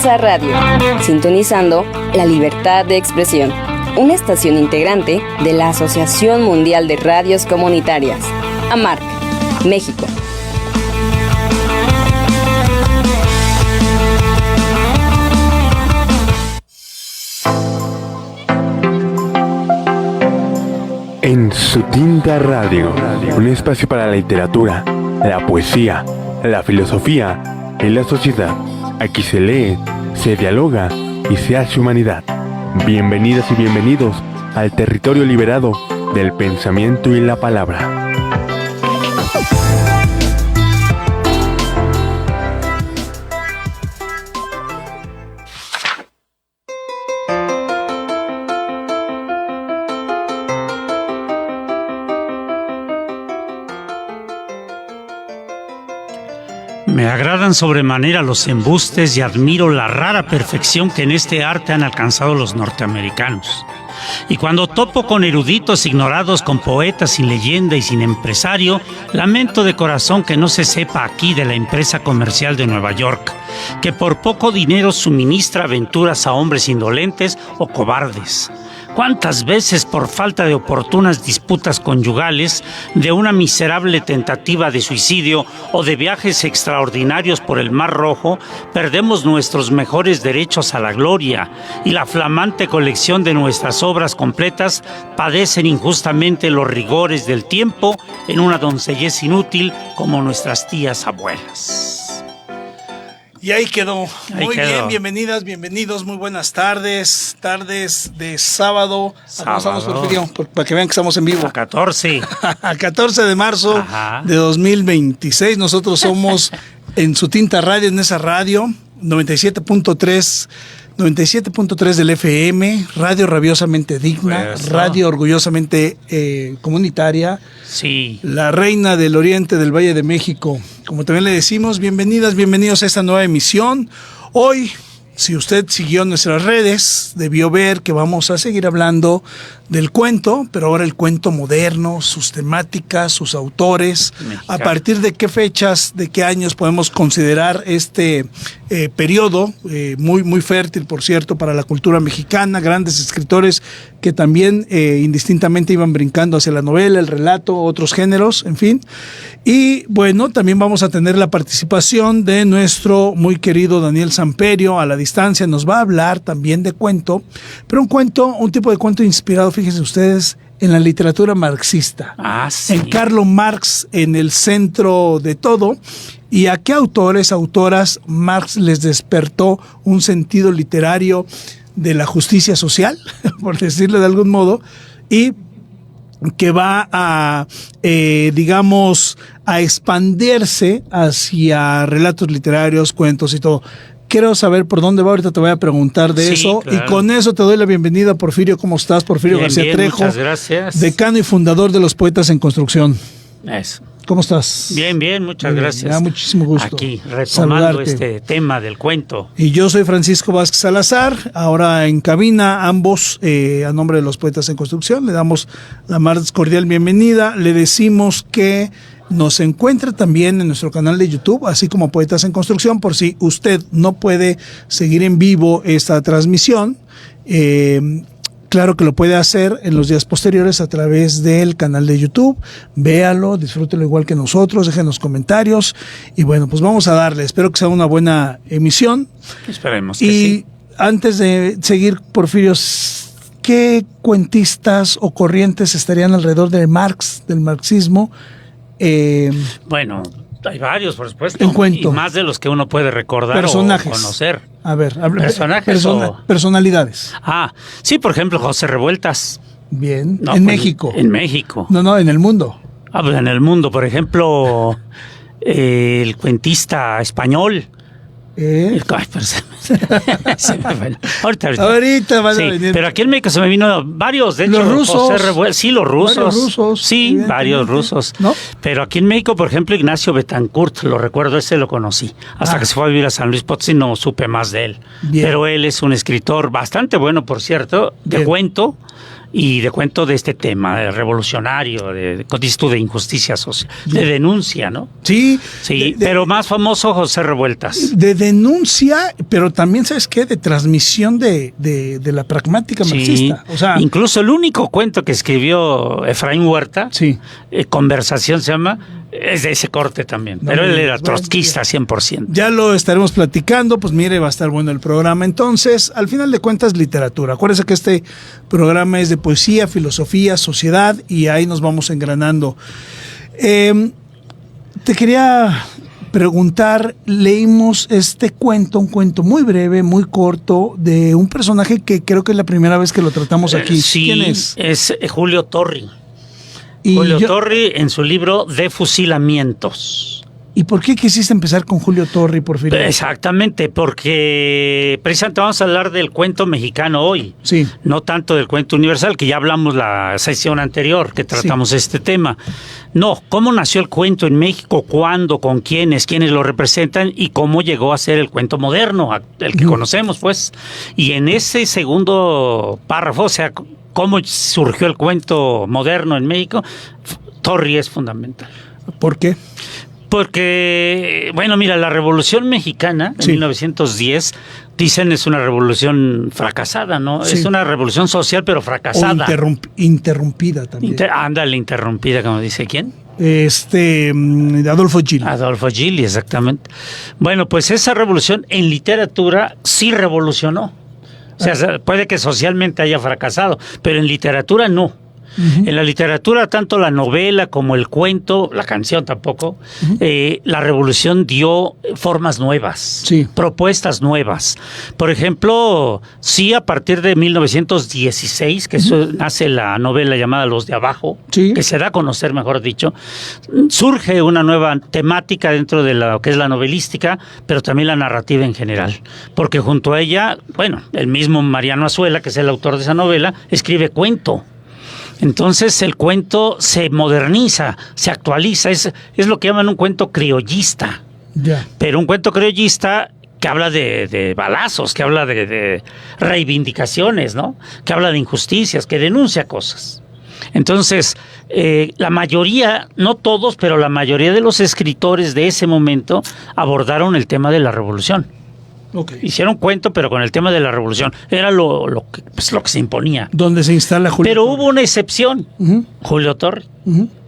Nesa Radio, sintonizando la libertad de expresión, una estación integrante de la Asociación Mundial de Radios Comunitarias, AMARC, México. En Su Tinta Radio, un espacio para la literatura, la poesía, la filosofía y la sociedad. Aquí se lee, se dialoga y se hace humanidad. Bienvenidas y bienvenidos al territorio liberado del pensamiento y la palabra. Me agradan sobremanera los embustes y admiro la rara perfección que en este arte han alcanzado los norteamericanos. Y cuando topo con eruditos ignorados, con poetas sin leyenda y sin empresario, lamento de corazón que no se sepa aquí de la empresa comercial de Nueva York, que por poco dinero suministra aventuras a hombres indolentes o cobardes. ¿Cuántas veces por falta de oportunas disputas conyugales, de una miserable tentativa de suicidio o de viajes extraordinarios por el Mar Rojo, perdemos nuestros mejores derechos a la gloria y la flamante colección de nuestras obras completas padecen injustamente los rigores del tiempo en una doncellez inútil como nuestras tías abuelas? Y ahí quedó. Muy quedó. Bien, bienvenidas, bienvenidos, muy buenas tardes. Tardes de sábado. ¿Cómo estamos, Porfirio? Para que vean que estamos en vivo. A 14. A 14 de marzo Ajá. de 2026. Nosotros somos en Su Tinta Radio, en esa radio, 97.3 del FM, radio rabiosamente digna, Pues, radio orgullosamente comunitaria. Sí. La reina del oriente del Valle de México. Como también le decimos, bienvenidas, bienvenidos a esta nueva emisión. Hoy, si usted siguió nuestras redes, debió ver que vamos a seguir hablando del cuento, pero ahora el cuento moderno, sus temáticas, sus autores, Mexicano. a partir de qué fechas, de qué años podemos considerar este periodo, muy, muy fértil, por cierto, para la cultura mexicana, grandes escritores que también indistintamente iban brincando hacia la novela, el relato, otros géneros, en fin. Y bueno, también vamos a tener la participación de nuestro muy querido Daniel Samperio a la distancia, nos va a hablar también de cuento, pero un tipo de cuento inspirado, fíjense ustedes, en la literatura marxista. Ah, sí. En Karl Marx, en el centro de todo. ¿Y a qué autores, autoras Marx les despertó un sentido literario de la justicia social, por decirlo de algún modo, y que va a, digamos, a expandirse hacia relatos literarios, cuentos y todo? Quiero saber por dónde va, ahorita te voy a preguntar de eso. Claro. Y con eso te doy la bienvenida, Porfirio. ¿Cómo estás? Porfirio Bien, García bien, Trejo, muchas gracias. decano y fundador de los Poetas en Construcción. Eso. ¿Cómo estás? Bien, bien, muchas Muy bien, gracias. me da muchísimo gusto Aquí, retomando saludarte. este tema del cuento. Y yo soy Francisco Vázquez Salazar, ahora en cabina, ambos a nombre de los Poetas en Construcción, le damos la más cordial bienvenida, le decimos que nos encuentra también en nuestro canal de YouTube, así como Poetas en Construcción, por si usted no puede seguir en vivo esta transmisión. Claro que lo puede hacer en los días posteriores a través del canal de YouTube. Véalo, disfrútelo igual que nosotros, déjenos comentarios. Y bueno, pues vamos a darle. Espero que sea una buena emisión. Esperemos que Y sí. antes de seguir, Porfirio, ¿qué cuentistas o corrientes estarían alrededor de Marx, del marxismo? Bueno, hay varios, por supuesto. En cuento. Y más de los que uno puede recordar Personajes. o conocer. A ver, ¿Personajes o...? personalidades. Ah, sí, por ejemplo, José Revueltas. Bien. No, en pues, México. En México. No, en el mundo. Ah, pues en el mundo, por ejemplo, el cuentista español. Ay, pero se me fue. Ahorita van a Sí, venir. pero aquí en México se me vino varios, de hecho. Los rusos. Sí, los rusos. Varios rusos, Sí, evidentemente. varios rusos. ¿No? Pero aquí en México, por ejemplo, Ignacio Betancourt, lo recuerdo, ese lo conocí. Hasta que se fue a vivir a San Luis Potosí no supe más de él. Bien. Pero él es un escritor bastante bueno, por cierto, de Bien. cuento. y de cuento de este tema de revolucionario, de injusticia social, de denuncia, ¿no? Sí. Sí, pero más famoso José Revueltas. De denuncia, pero también, ¿sabes qué? De transmisión de la pragmática marxista. O sea, incluso el único cuento que escribió Efraín Huerta, sí. Conversación se llama, es de ese corte también, pero él era trotskista 100%. Ya lo estaremos platicando, pues mire, va a estar bueno el programa. Entonces, al final de cuentas, literatura. Acuérdense que este programa es de poesía, filosofía, sociedad, y ahí nos vamos engranando. Te quería preguntar, leímos este cuento, un cuento muy breve, muy corto, de un personaje que creo que es la primera vez que lo tratamos aquí. Sí, ¿quién es? Es Julio Torri. Y Julio Torri en su libro De Fusilamientos. ¿Y por qué quisiste empezar con Julio Torri, Porfirio? Exactamente, porque precisamente vamos a hablar del cuento mexicano hoy, sí. No tanto del cuento universal, que ya hablamos la sesión anterior, que tratamos este tema. No, cómo nació el cuento en México, cuándo, con quiénes lo representan y cómo llegó a ser el cuento moderno, el que conocemos, pues. Y en ese segundo párrafo, o sea, cómo surgió el cuento moderno en México, Torri es fundamental. ¿Por qué? Porque, bueno, mira, la Revolución Mexicana en 1910, dicen, es una revolución fracasada, ¿no? Sí. Es una revolución social, pero fracasada. O interrumpida también. Ándale, interrumpida, como dice ¿quién? Adolfo Gili. Adolfo Gili, exactamente. Bueno, pues esa revolución en literatura sí revolucionó. O sea, puede que socialmente haya fracasado, pero en literatura no. En la literatura, tanto la novela como el cuento, la canción tampoco, la revolución dio formas nuevas, propuestas nuevas. Por ejemplo, sí, a partir de 1916, que nace la novela llamada Los de Abajo, que se da a conocer, mejor dicho, surge una nueva temática dentro de lo que es la novelística, pero también la narrativa en general. Porque junto a ella, bueno, el mismo Mariano Azuela, que es el autor de esa novela, escribe cuento. Entonces el cuento se moderniza, se actualiza, es lo que llaman un cuento criollista. Pero un cuento criollista que habla de balazos, que habla de reivindicaciones, ¿no? Que habla de injusticias, que denuncia cosas. Entonces, la mayoría, no todos, pero la mayoría de los escritores de ese momento abordaron el tema de la revolución. Hicieron cuento, pero con el tema de la revolución. Era lo que se imponía. ¿Dónde se instala Julio Pero Torri? Hubo una excepción, Julio Torri.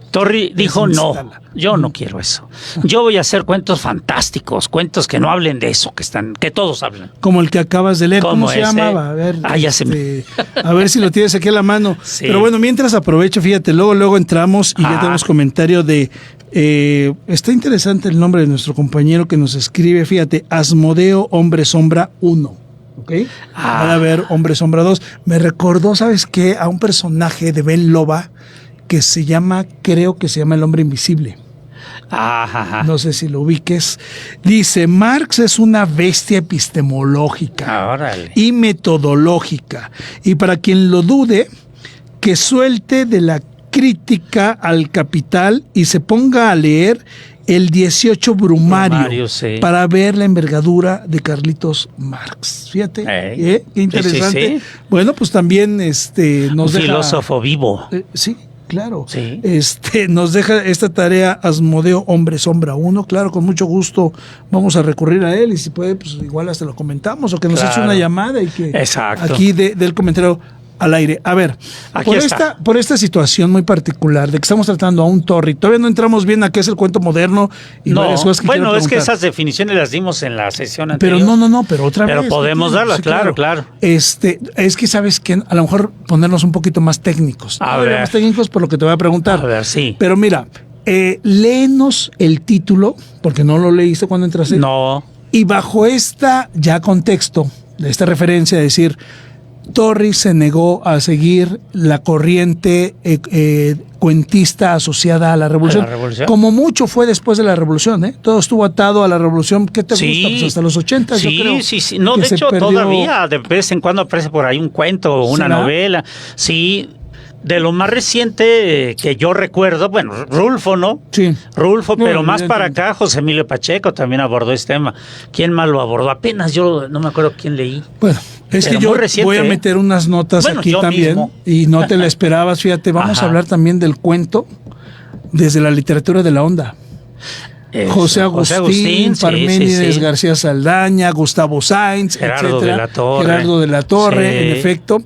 Torri dijo, no, yo no quiero eso. Yo voy a hacer cuentos fantásticos, cuentos que no hablen de eso, que todos hablan. Como el que acabas de leer, ¿cómo se llamaba? A ver, a ver si lo tienes aquí a la mano. Sí. Pero bueno, mientras aprovecho, fíjate, luego entramos y ya tenemos comentario de... está interesante el nombre de nuestro compañero que nos escribe, fíjate, Asmodeo Hombre Sombra 1. ¿Okay? Va a haber Hombre Sombra 2. Me recordó, ¿sabes qué? A un personaje de Ben Loba que creo que se llama El Hombre Invisible. No sé si lo ubiques. Dice, Marx es una bestia epistemológica y metodológica. Y para quien lo dude, que suelte de la crítica al capital y se ponga a leer el 18 Brumario para ver la envergadura de Carlitos Marx. Fíjate, qué interesante. Sí. Bueno, pues también nos deja... filósofo vivo. Sí. Claro, nos deja esta tarea Asmodeo Hombre Sombra 1, claro, con mucho gusto vamos a recurrir a él y si puede, pues igual hasta lo comentamos o que nos eche una llamada y que aquí del comentario al aire. A ver, por esta situación muy particular de que estamos tratando a un Torri, todavía no entramos bien a qué es el cuento moderno y varias cosas que bueno, es que esas definiciones las dimos en la sesión anterior. Pero pero otra vez. Pero podemos darlas, sí, claro. Es que sabes que a lo mejor ponernos un poquito más técnicos. Más técnicos por lo que te voy a preguntar. A ver, sí. Pero mira, léenos el título, porque no lo leíste cuando entraste. No. Y bajo ya contexto, de esta referencia, de decir... Torri se negó a seguir la corriente cuentista asociada a la revolución. Como mucho fue después de la revolución, ¿eh? Todo estuvo atado a la revolución. ¿Qué te gusta? Pues hasta los 80, yo creo. Sí. No, de hecho, todavía de vez en cuando aparece por ahí un cuento o una novela. Sí, De lo más reciente que yo recuerdo, bueno, Rulfo, ¿no? Sí. Rulfo, No, pero más para evidentemente. acá, José Emilio Pacheco también abordó este tema. ¿Quién más lo abordó? Apenas yo no me acuerdo quién leí. Bueno, es Pero que yo muy reciente, voy a ¿eh? meter unas notas Bueno, aquí yo también mismo. y no te la esperabas, fíjate, vamos Ajá. a hablar también del cuento desde la literatura de la onda. Eso, José Agustín, sí, Parménides sí. García Saldaña, Gustavo Sainz, Gerardo etcétera. de la Torre. Gerardo de la Torre, Sí. en efecto.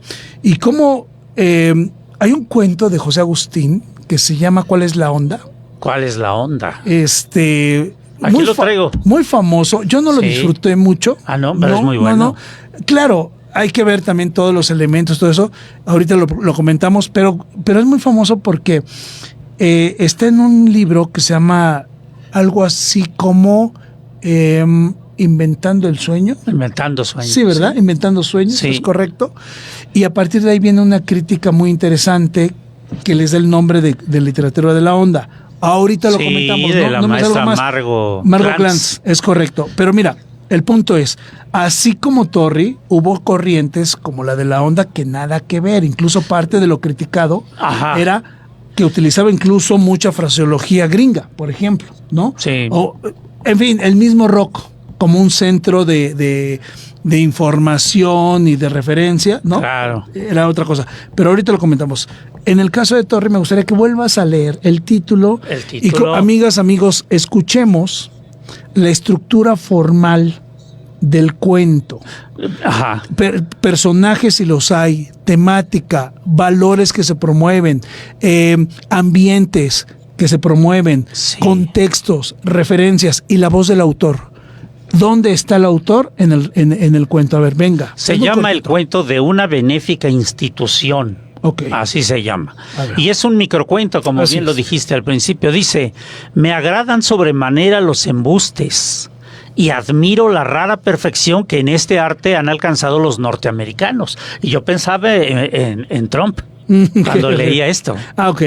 Y cómo hay un cuento de José Agustín que se llama ¿Cuál es la onda? ¿Cuál es la onda? Muy lo traigo. Muy famoso. Yo no lo Sí. disfruté mucho. Ah, no, pero es muy bueno. Claro, hay que ver también todos los elementos, todo eso. Ahorita lo comentamos, pero es muy famoso porque está en un libro que se llama algo así como Inventando el sueño. Inventando sueños. Sí, ¿verdad? Inventando sueños, Sí. es correcto. Y a partir de ahí viene una crítica muy interesante que les da el nombre de literatura de la onda. Ahorita lo Sí, comentamos, de ¿no? la No me salgo maestra más. Margot Glantz, Glantz. es correcto. Pero mira, el punto es, así como Torri, hubo corrientes como la de la onda que nada que ver. Incluso parte de lo criticado Ajá. era que utilizaba incluso mucha fraseología gringa, por ejemplo, ¿no? Sí. O, en fin, el mismo rock como un centro de información y de referencia, ¿no? Claro. Era otra cosa. Pero ahorita lo comentamos. En el caso de Torri, me gustaría que vuelvas a leer el título. El título. Y amigas, amigos, escuchemos la estructura formal del cuento. Ajá. Personajes si los hay, temática, valores que se promueven, ambientes que se promueven, Sí. contextos, referencias y la voz del autor. ¿Dónde está el autor en el cuento? A ver, venga. Se Es muy llama el cortito. cuento de una benéfica institución. Ok. Así se llama. A ver. Y es un microcuento, como Así bien lo es. dijiste al principio. Dice, me agradan sobremanera los embustes y admiro la rara perfección que en este arte han alcanzado los norteamericanos. Y yo pensaba en Trump cuando leía esto. Ah, ok.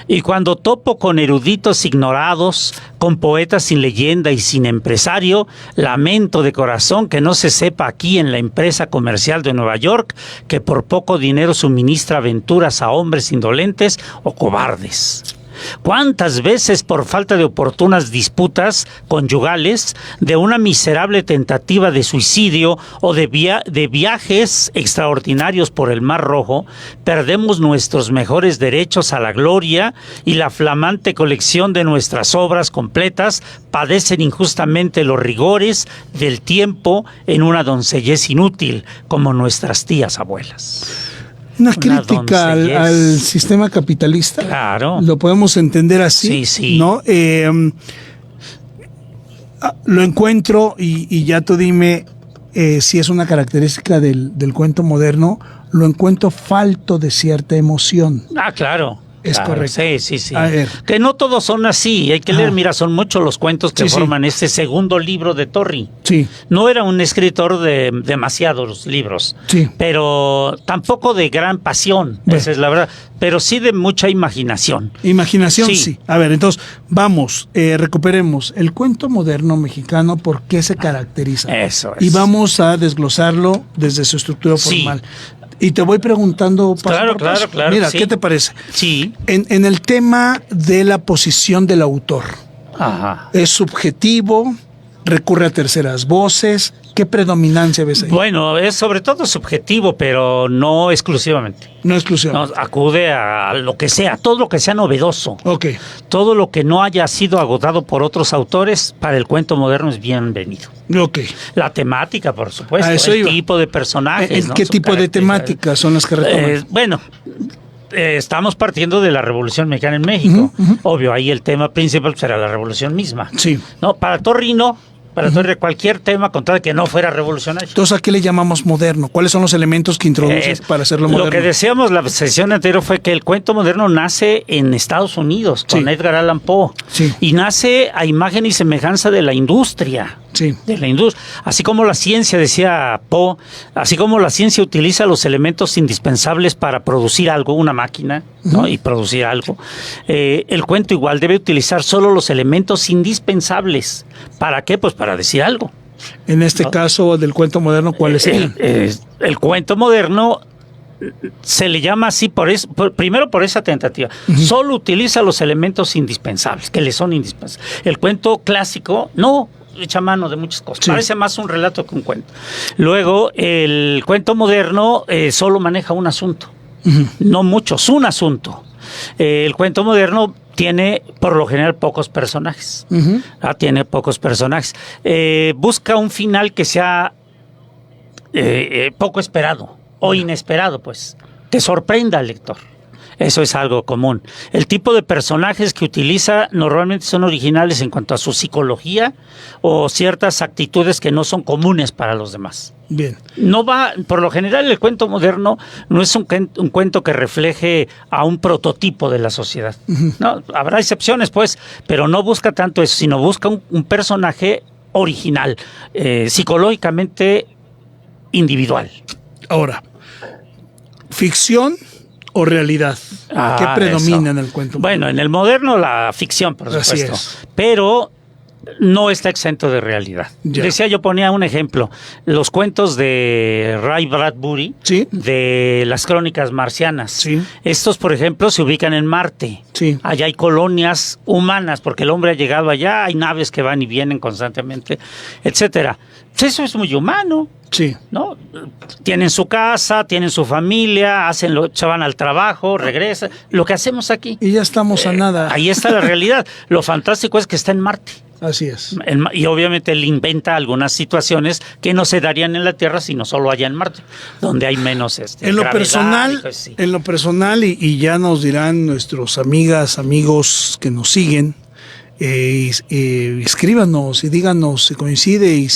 Y cuando topo con eruditos ignorados, con poetas sin leyenda y sin empresario, lamento de corazón que no se sepa aquí en la empresa comercial de Nueva York que por poco dinero suministra aventuras a hombres indolentes o cobardes. ¿Cuántas veces por falta de oportunas disputas conyugales, de una miserable tentativa de suicidio o de viajes extraordinarios por el Mar Rojo, perdemos nuestros mejores derechos a la gloria y la flamante colección de nuestras obras completas padecen injustamente los rigores del tiempo en una doncellez inútil como nuestras tías abuelas? Una crítica doncellez. al sistema capitalista. Claro. Lo podemos entender así. Sí, sí. ¿No? Lo encuentro y ya tú dime si es una característica del cuento moderno. Lo encuentro falto de cierta emoción. Ah, claro. Es Claro, correcto. Sí. A ver. Que no todos son así. Hay que leer, Ajá. mira, son muchos los cuentos que Sí, sí. forman este segundo libro de Torri. Sí, No era un escritor de demasiados libros, sí. pero tampoco de gran pasión, Bueno. esa es la verdad, pero sí de mucha imaginación. Imaginación, Sí. sí. A ver, entonces, vamos, recuperemos. El cuento moderno mexicano, ¿por qué se caracteriza? Eso es. Y vamos a desglosarlo desde su estructura Sí. formal. Y te voy preguntando paso Claro, por paso. claro, Mira, sí. ¿qué te parece? Sí. En el tema de la posición del autor, Ajá. ¿es subjetivo? ¿Recurre a terceras voces? ¿Qué predominancia ves ahí? Bueno, es sobre todo subjetivo, pero no exclusivamente. No exclusión. No, acude a lo que sea, todo lo que sea novedoso. Ok. Todo lo que no haya sido agotado por otros autores, para el cuento moderno es bienvenido. Ok. La temática, por supuesto, A eso el iba. tipo de personajes. ¿no? ¿Qué Su tipo de carácter. temáticas son las que retoman? Bueno, estamos partiendo de la Revolución Mexicana en México. Obvio, ahí el tema principal será la Revolución misma. Sí. No, para Torri no. Para Torri cualquier tema con tal que no fuera revolucionario. Entonces, ¿a qué le llamamos moderno? ¿Cuáles son los elementos que introduces para hacerlo moderno? Lo que decíamos la sesión anterior fue que el cuento moderno nace en Estados Unidos con Sí. Edgar Allan Poe. Sí. Y nace a imagen y semejanza de la industria. Sí. De la industria. Así como la ciencia, decía Poe, así como la ciencia utiliza los elementos indispensables para producir algo, una máquina, ¿no? Y producir algo, el cuento igual debe utilizar solo los elementos indispensables. ¿Para qué? Pues para decir algo. En este caso del cuento moderno, ¿cuáles serían? El cuento moderno se le llama así primero por esa tentativa. Solo utiliza los elementos indispensables, que le son indispensables. El cuento clásico, no, echa mano de muchas cosas. Sí. Parece más un relato que un cuento. Luego, el cuento moderno solo maneja un asunto. No muchos, un asunto. El cuento moderno tiene, por lo general, pocos personajes. Tiene pocos personajes. Busca un final que sea poco esperado o inesperado, pues. Que sorprenda al lector. Eso es algo común. El tipo de personajes que utiliza normalmente son originales en cuanto a su psicología o ciertas actitudes que no son comunes para los demás. Bien. No va, por lo general, el cuento moderno no es un cuento que refleje a un prototipo de la sociedad. No, habrá excepciones, pues, pero no busca tanto eso, sino busca un personaje original, psicológicamente individual. Ahora, ficción o realidad. ¿Qué predomina en el cuento? Bueno, en el moderno la ficción, por supuesto. Pero no está exento de realidad. Ya. Decía, yo ponía un ejemplo. Los cuentos de Ray Bradbury, ¿sí?, de las crónicas marcianas. Sí. Estos, por ejemplo, se ubican en Marte. Sí. Allá hay colonias humanas, porque el hombre ha llegado allá, hay naves que van y vienen constantemente, etcétera. Eso es muy humano. Sí. ¿No? Tienen su casa, tienen su familia, se van al trabajo, regresan. Lo que hacemos aquí. Y ya estamos a nada. Ahí está la realidad. Lo fantástico es que está en Marte. Así es. Y obviamente él inventa algunas situaciones que no se darían en la Tierra, sino solo allá en Marte, donde hay menos en lo personal, pues, sí. En lo personal, y ya nos dirán nuestros amigos que nos siguen, escríbanos y díganos si coincide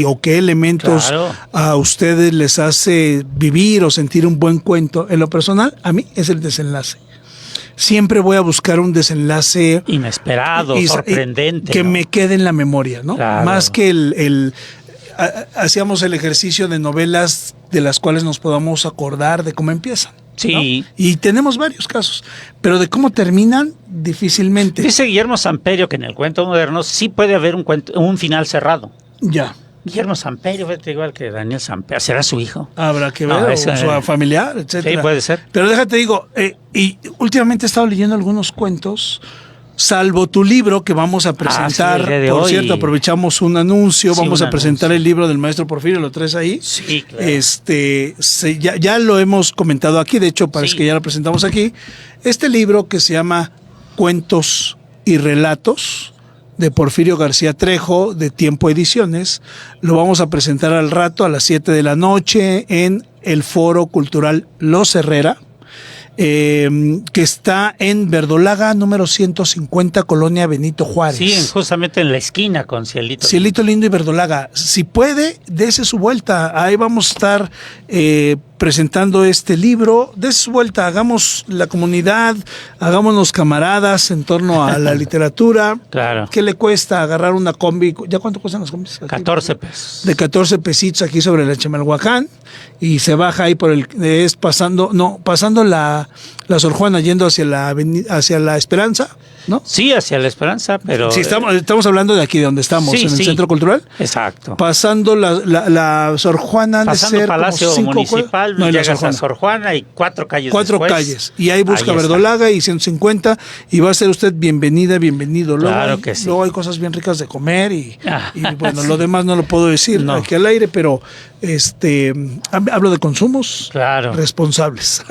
o qué elementos a ustedes les hace vivir o sentir un buen cuento. En lo personal, a mí es el desenlace. Siempre voy a buscar un desenlace inesperado, sorprendente, que me quede en la memoria, ¿no? Claro. Más que hacíamos el ejercicio de novelas de las cuales nos podamos acordar de cómo empiezan. Sí. ¿No? Y tenemos varios casos, pero de cómo terminan, difícilmente. Dice Guillermo Samperio que en el cuento moderno sí puede haber un final cerrado. Ya. Guillermo Samperio, igual que Daniel Samperio, ¿será su hijo? Habrá que ver, o su familiar, etcétera. Sí, puede ser. Pero déjate digo, y últimamente he estado leyendo algunos cuentos, salvo tu libro que vamos a presentar. Por cierto, aprovechamos un anuncio, vamos a presentar el libro del maestro Porfirio, ¿lo traes ahí? Sí, claro. Ya lo hemos comentado aquí, de hecho parece que ya lo presentamos aquí. Este libro que se llama Cuentos y Relatos, de Porfirio García Trejo, de Tiempo Ediciones, lo vamos a presentar al rato a las 7 de la noche en el Foro Cultural Los Herrera, que está en Verdolaga, número 150, Colonia Benito Juárez. Sí, justamente en la esquina con Cielito. Cielito Lindo y Verdolaga. Si puede, dése su vuelta. Ahí vamos a estar presentando este libro. Dése su vuelta, hagamos la comunidad, hagámonos camaradas en torno a la literatura. Claro. ¿Qué le cuesta agarrar una combi? ¿Ya cuánto cuestan las combis? 14 pesos. De 14 pesitos aquí sobre la Chimalhuacán, y se baja ahí pasando la Sor Juana yendo hacia la Esperanza, ¿no? Sí, hacia la Esperanza, pero... Sí, estamos hablando de aquí, de donde estamos, en el Centro Cultural. Exacto. Pasando la Sor Juana, pasando de ser Palacio como 5 Municipal, llegas a Sor Juana y 4 calles después. 4 calles. Y ahí busca Verdolaga y 150, y va a ser usted bienvenido. Luego que sí. Luego hay cosas bien ricas de comer y bueno, lo demás no lo puedo decir aquí al aire, pero hablo de consumos responsables.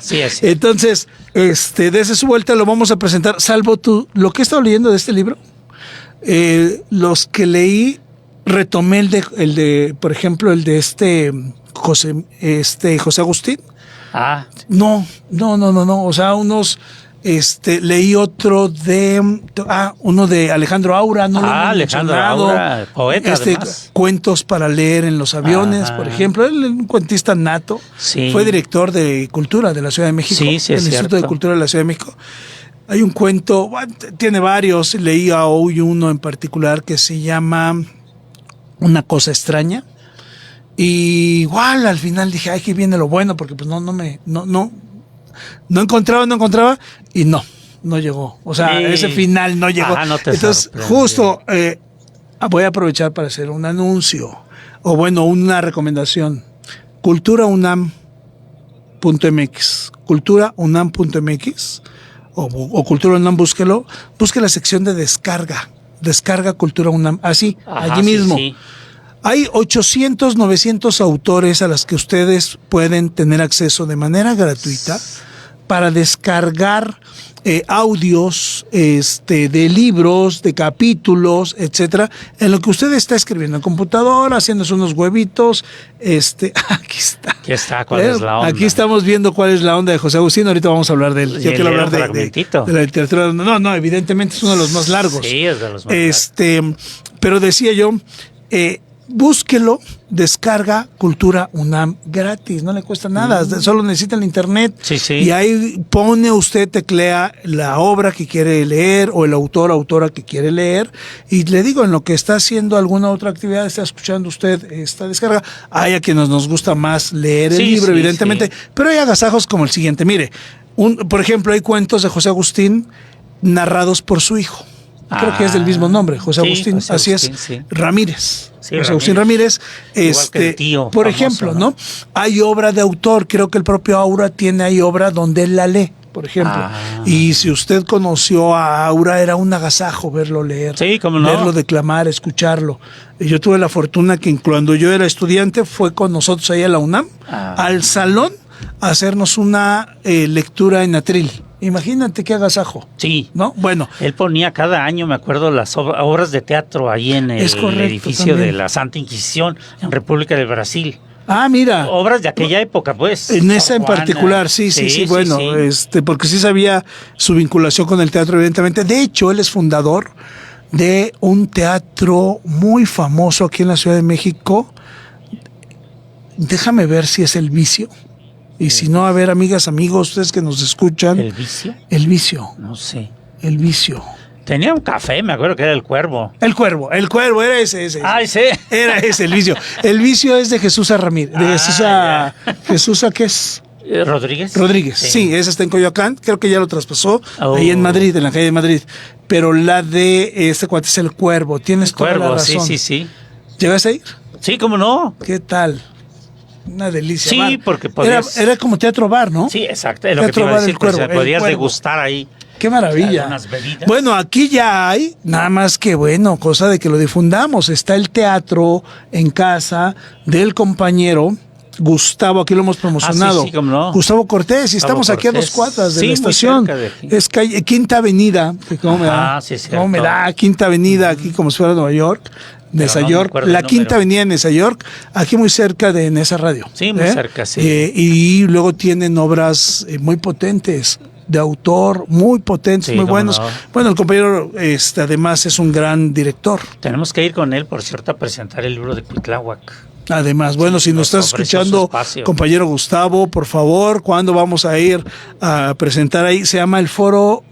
Sí, es. Entonces, desde su vuelta lo vamos a presentar, salvo lo que he estado leyendo de este libro, los que leí, retomé el de, por ejemplo, el de José Agustín. No, o sea, unos... leí otro uno de Alejandro Aura, Alejandro Aura, poeta además. Cuentos para leer en los aviones, por ejemplo. Él es un cuentista nato. Sí. Fue director de Cultura de la Ciudad de México, del Instituto de Cultura de la Ciudad de México. Hay un cuento, tiene varios, leí hoy uno en particular que se llama Una cosa extraña. Y igual al final dije, ay, que viene lo bueno, porque pues no encontraba y no llegó. O sea, ese final no llegó. Entonces, justo voy a aprovechar para hacer un anuncio, o bueno, una recomendación. Cultura UNAM culturaunam.mx, culturaunam.mx o Cultura UNAM, busque la sección de descarga Cultura UNAM, así, allí mismo. Sí. Hay 800, 900 autores a las que ustedes pueden tener acceso de manera gratuita para descargar audios de libros, de capítulos, etcétera, en lo que usted está escribiendo en computadora, haciéndose unos huevitos. Aquí está. Aquí está, ¿cuál es la onda? Aquí estamos viendo cuál es la onda de José Agustín. Ahorita vamos a hablar de él. Yo quiero hablar de la literatura. No, evidentemente es uno de los más largos. Sí, es de los más largos. Pero decía yo, búsquelo, descarga Cultura UNAM gratis, no le cuesta nada, solo necesita el internet. Sí. Y ahí teclea la obra que quiere leer o el autora que quiere leer, y le digo, en lo que está haciendo alguna otra actividad, está escuchando usted esta descarga. Hay a quienes nos gusta más leer el libro, evidentemente, pero hay agasajos como el siguiente. Mire, por ejemplo, hay cuentos de José Agustín narrados por su hijo. Creo que es del mismo nombre, José Agustín, así es, Ramírez. Sí, José Agustín Ramírez, por ejemplo, ¿no? Hay obra de autor, creo que el propio Aura tiene ahí obra donde él la lee, por ejemplo. Y si usted conoció a Aura, era un agasajo verlo leer, verlo declamar, escucharlo. Y yo tuve la fortuna que cuando yo era estudiante fue con nosotros ahí a la UNAM, al salón, a hacernos una lectura en atril. Imagínate qué agasajo. Sí. ¿No? Bueno. Él ponía cada año, me acuerdo, las obras de teatro ahí en el edificio de la Santa Inquisición en República del Brasil. Mira. Obras de aquella época, pues. En esa en particular, sí. Bueno, porque sí sabía su vinculación con el teatro, evidentemente. De hecho, él es fundador de un teatro muy famoso aquí en la Ciudad de México. Déjame ver si es El Vicio. Y si no, a ver, amigas, amigos, ustedes que nos escuchan. ¿El Vicio? El Vicio. No sé. El Vicio. Tenía un café, me acuerdo que era El Cuervo. El Cuervo, era ese. Ay, sí. Era ese, El Vicio. El Vicio es de Jesús Ramírez. Jesús, ¿qué es? Rodríguez. Sí, ese está en Coyoacán. Creo que ya lo traspasó ahí en Madrid, en la calle de Madrid. Pero la de este cuate es El Cuervo. Tienes toda la razón. Sí. ¿Llegaste a ir? Sí, ¿cómo no? ¿Qué tal? Una delicia. Sí, bar. Porque podías... Era como teatro bar, ¿no? Sí, exacto. Es lo que te iba a decir, podías degustar ahí. ¡Qué maravilla! Bueno, aquí ya hay, nada más que cosa de que lo difundamos. Está el teatro en casa del compañero Gustavo, aquí lo hemos promocionado. Sí, cómo no. Gustavo Cortés, y estamos aquí a 2 cuadras de la estación. Es calle, Quinta Avenida, que cómo me da Quinta Avenida, aquí como si fuera Nueva York. Nesa York, la Quinta Avenida de Nesa York, aquí muy cerca de Nesa Radio. Sí, muy cerca, sí. Y luego tienen obras muy potentes, de autor, muy potentes, muy buenos. No. Bueno, el compañero además es un gran director. Tenemos que ir con él, por cierto, a presentar el libro de Cuitláhuac. Además, bueno, si nos estás escuchando, compañero Gustavo, por favor, ¿cuándo vamos a ir a presentar ahí? Se llama el foro,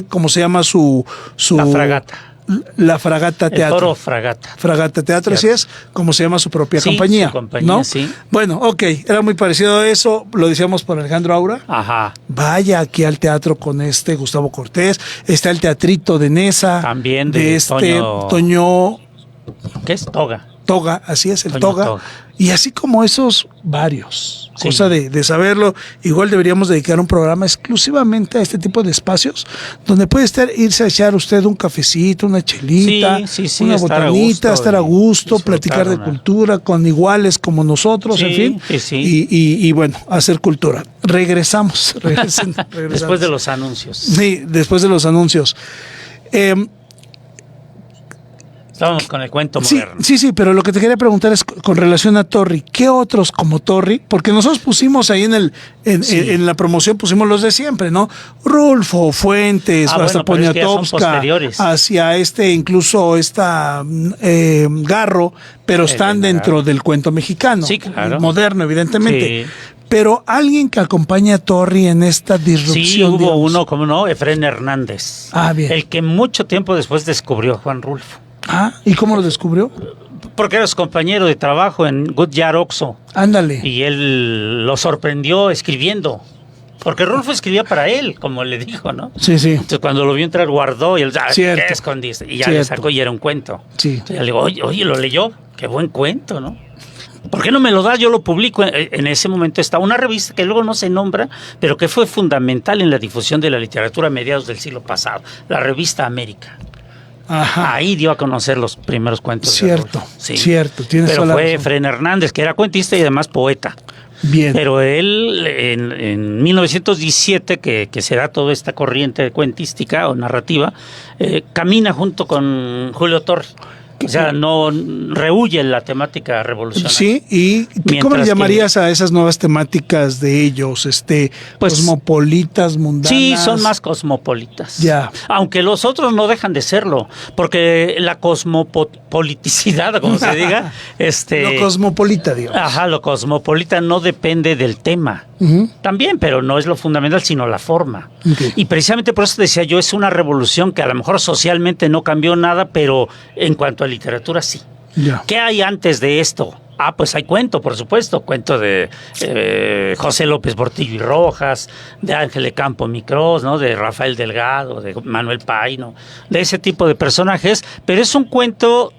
¿cómo se llama su La Fragata. La Fragata Teatro. El foro Fragata. Fragata Teatro, así es, como se llama su propia compañía. Su compañía, ¿no? Sí. Bueno, era muy parecido a eso, lo decíamos por Alejandro Aura. Ajá. Vaya aquí al teatro con Gustavo Cortés, está el teatrito de Nesa. También de Toño. ¿Qué es? Toga, así es, el Toga. Y así como esos varios. Sí. Cosa de saberlo. Igual deberíamos dedicar un programa exclusivamente a este tipo de espacios donde puede irse a echar usted un cafecito, una chelita, una botanita, estar a gusto, platicar de cultura con iguales como nosotros, en fin. Y bueno, hacer cultura. Regresamos. Después de los anuncios. Sí, después de los anuncios. Estábamos con el cuento moderno. Sí, pero lo que te quería preguntar es con relación a Torri. ¿Qué otros como Torri? Porque nosotros pusimos ahí en la promoción, pusimos los de siempre, ¿no? Rulfo, Fuentes, hasta Poniatowska, hacia incluso Garro, pero están dentro del cuento mexicano. Sí, claro. Moderno, evidentemente. Sí. Pero alguien que acompaña a Torri en esta disrupción. Sí, hubo uno, ¿cómo no? Efrén Hernández. Bien. El que mucho tiempo después descubrió a Juan Rulfo. ¿Y cómo lo descubrió? Porque era su compañero de trabajo en Goodyear Oxxo. Ándale. Y él lo sorprendió escribiendo. Porque Rulfo escribía para él, como le dijo, ¿no? Sí. Entonces cuando lo vio entrar guardó y él, ¿qué escondiste? Y ya le sacó y era un cuento. Sí. Entonces le digo, oye, lo leyó, qué buen cuento, ¿no? ¿Por qué no me lo das? Yo lo publico. En ese momento está una revista que luego no se nombra, pero que fue fundamental en la difusión de la literatura a mediados del siglo pasado, la revista América. Ajá. Ahí dio a conocer los primeros cuentos. Cierto, sí. cierto. Tienes pero toda la fue razón. Fren Hernández, que era cuentista y además poeta. Bien. Pero él, en 1917, que se da toda esta corriente cuentística o narrativa, camina junto con Julio Torres. O sea, no rehúye la temática revolucionaria. Sí, ¿y cómo le llamarías a esas nuevas temáticas de ellos? Pues, cosmopolitas, mundanas. Sí, son más cosmopolitas. Ya. Aunque los otros no dejan de serlo, porque la cosmopoliticidad, como se diga, Lo cosmopolita, digamos. Ajá, lo cosmopolita no depende del tema. También, pero no es lo fundamental, sino la forma. Okay. Y precisamente por eso decía yo, es una revolución que a lo mejor socialmente no cambió nada, pero en cuanto a literatura sí. Ya. ¿Qué hay antes de esto? Pues hay cuento, por supuesto, cuento de José López Portillo y Rojas, de Ángel de Campo Micrós, ¿no? De Rafael Delgado, de Manuel Paino, de ese tipo de personajes, pero es un cuento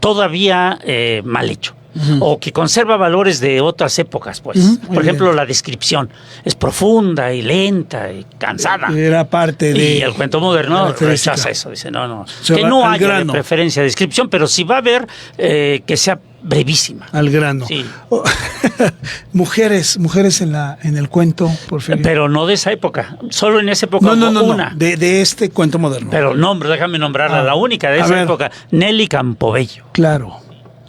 todavía mal hecho. O que conserva valores de otras épocas, pues. Por ejemplo, la descripción es profunda y lenta y cansada. Era parte de... Y el cuento moderno rechaza eso, dice, no. Se Que va no al haya de grano. preferencia de descripción, pero sí va a haber que sea brevísima. Al grano. Sí. Mujeres en el cuento, Porfirio. Pero no de esa época. Solo en esa época No. una. De este cuento moderno. Pero déjame nombrarla, la única de a esa ver. época, Nelly Campobello. Claro.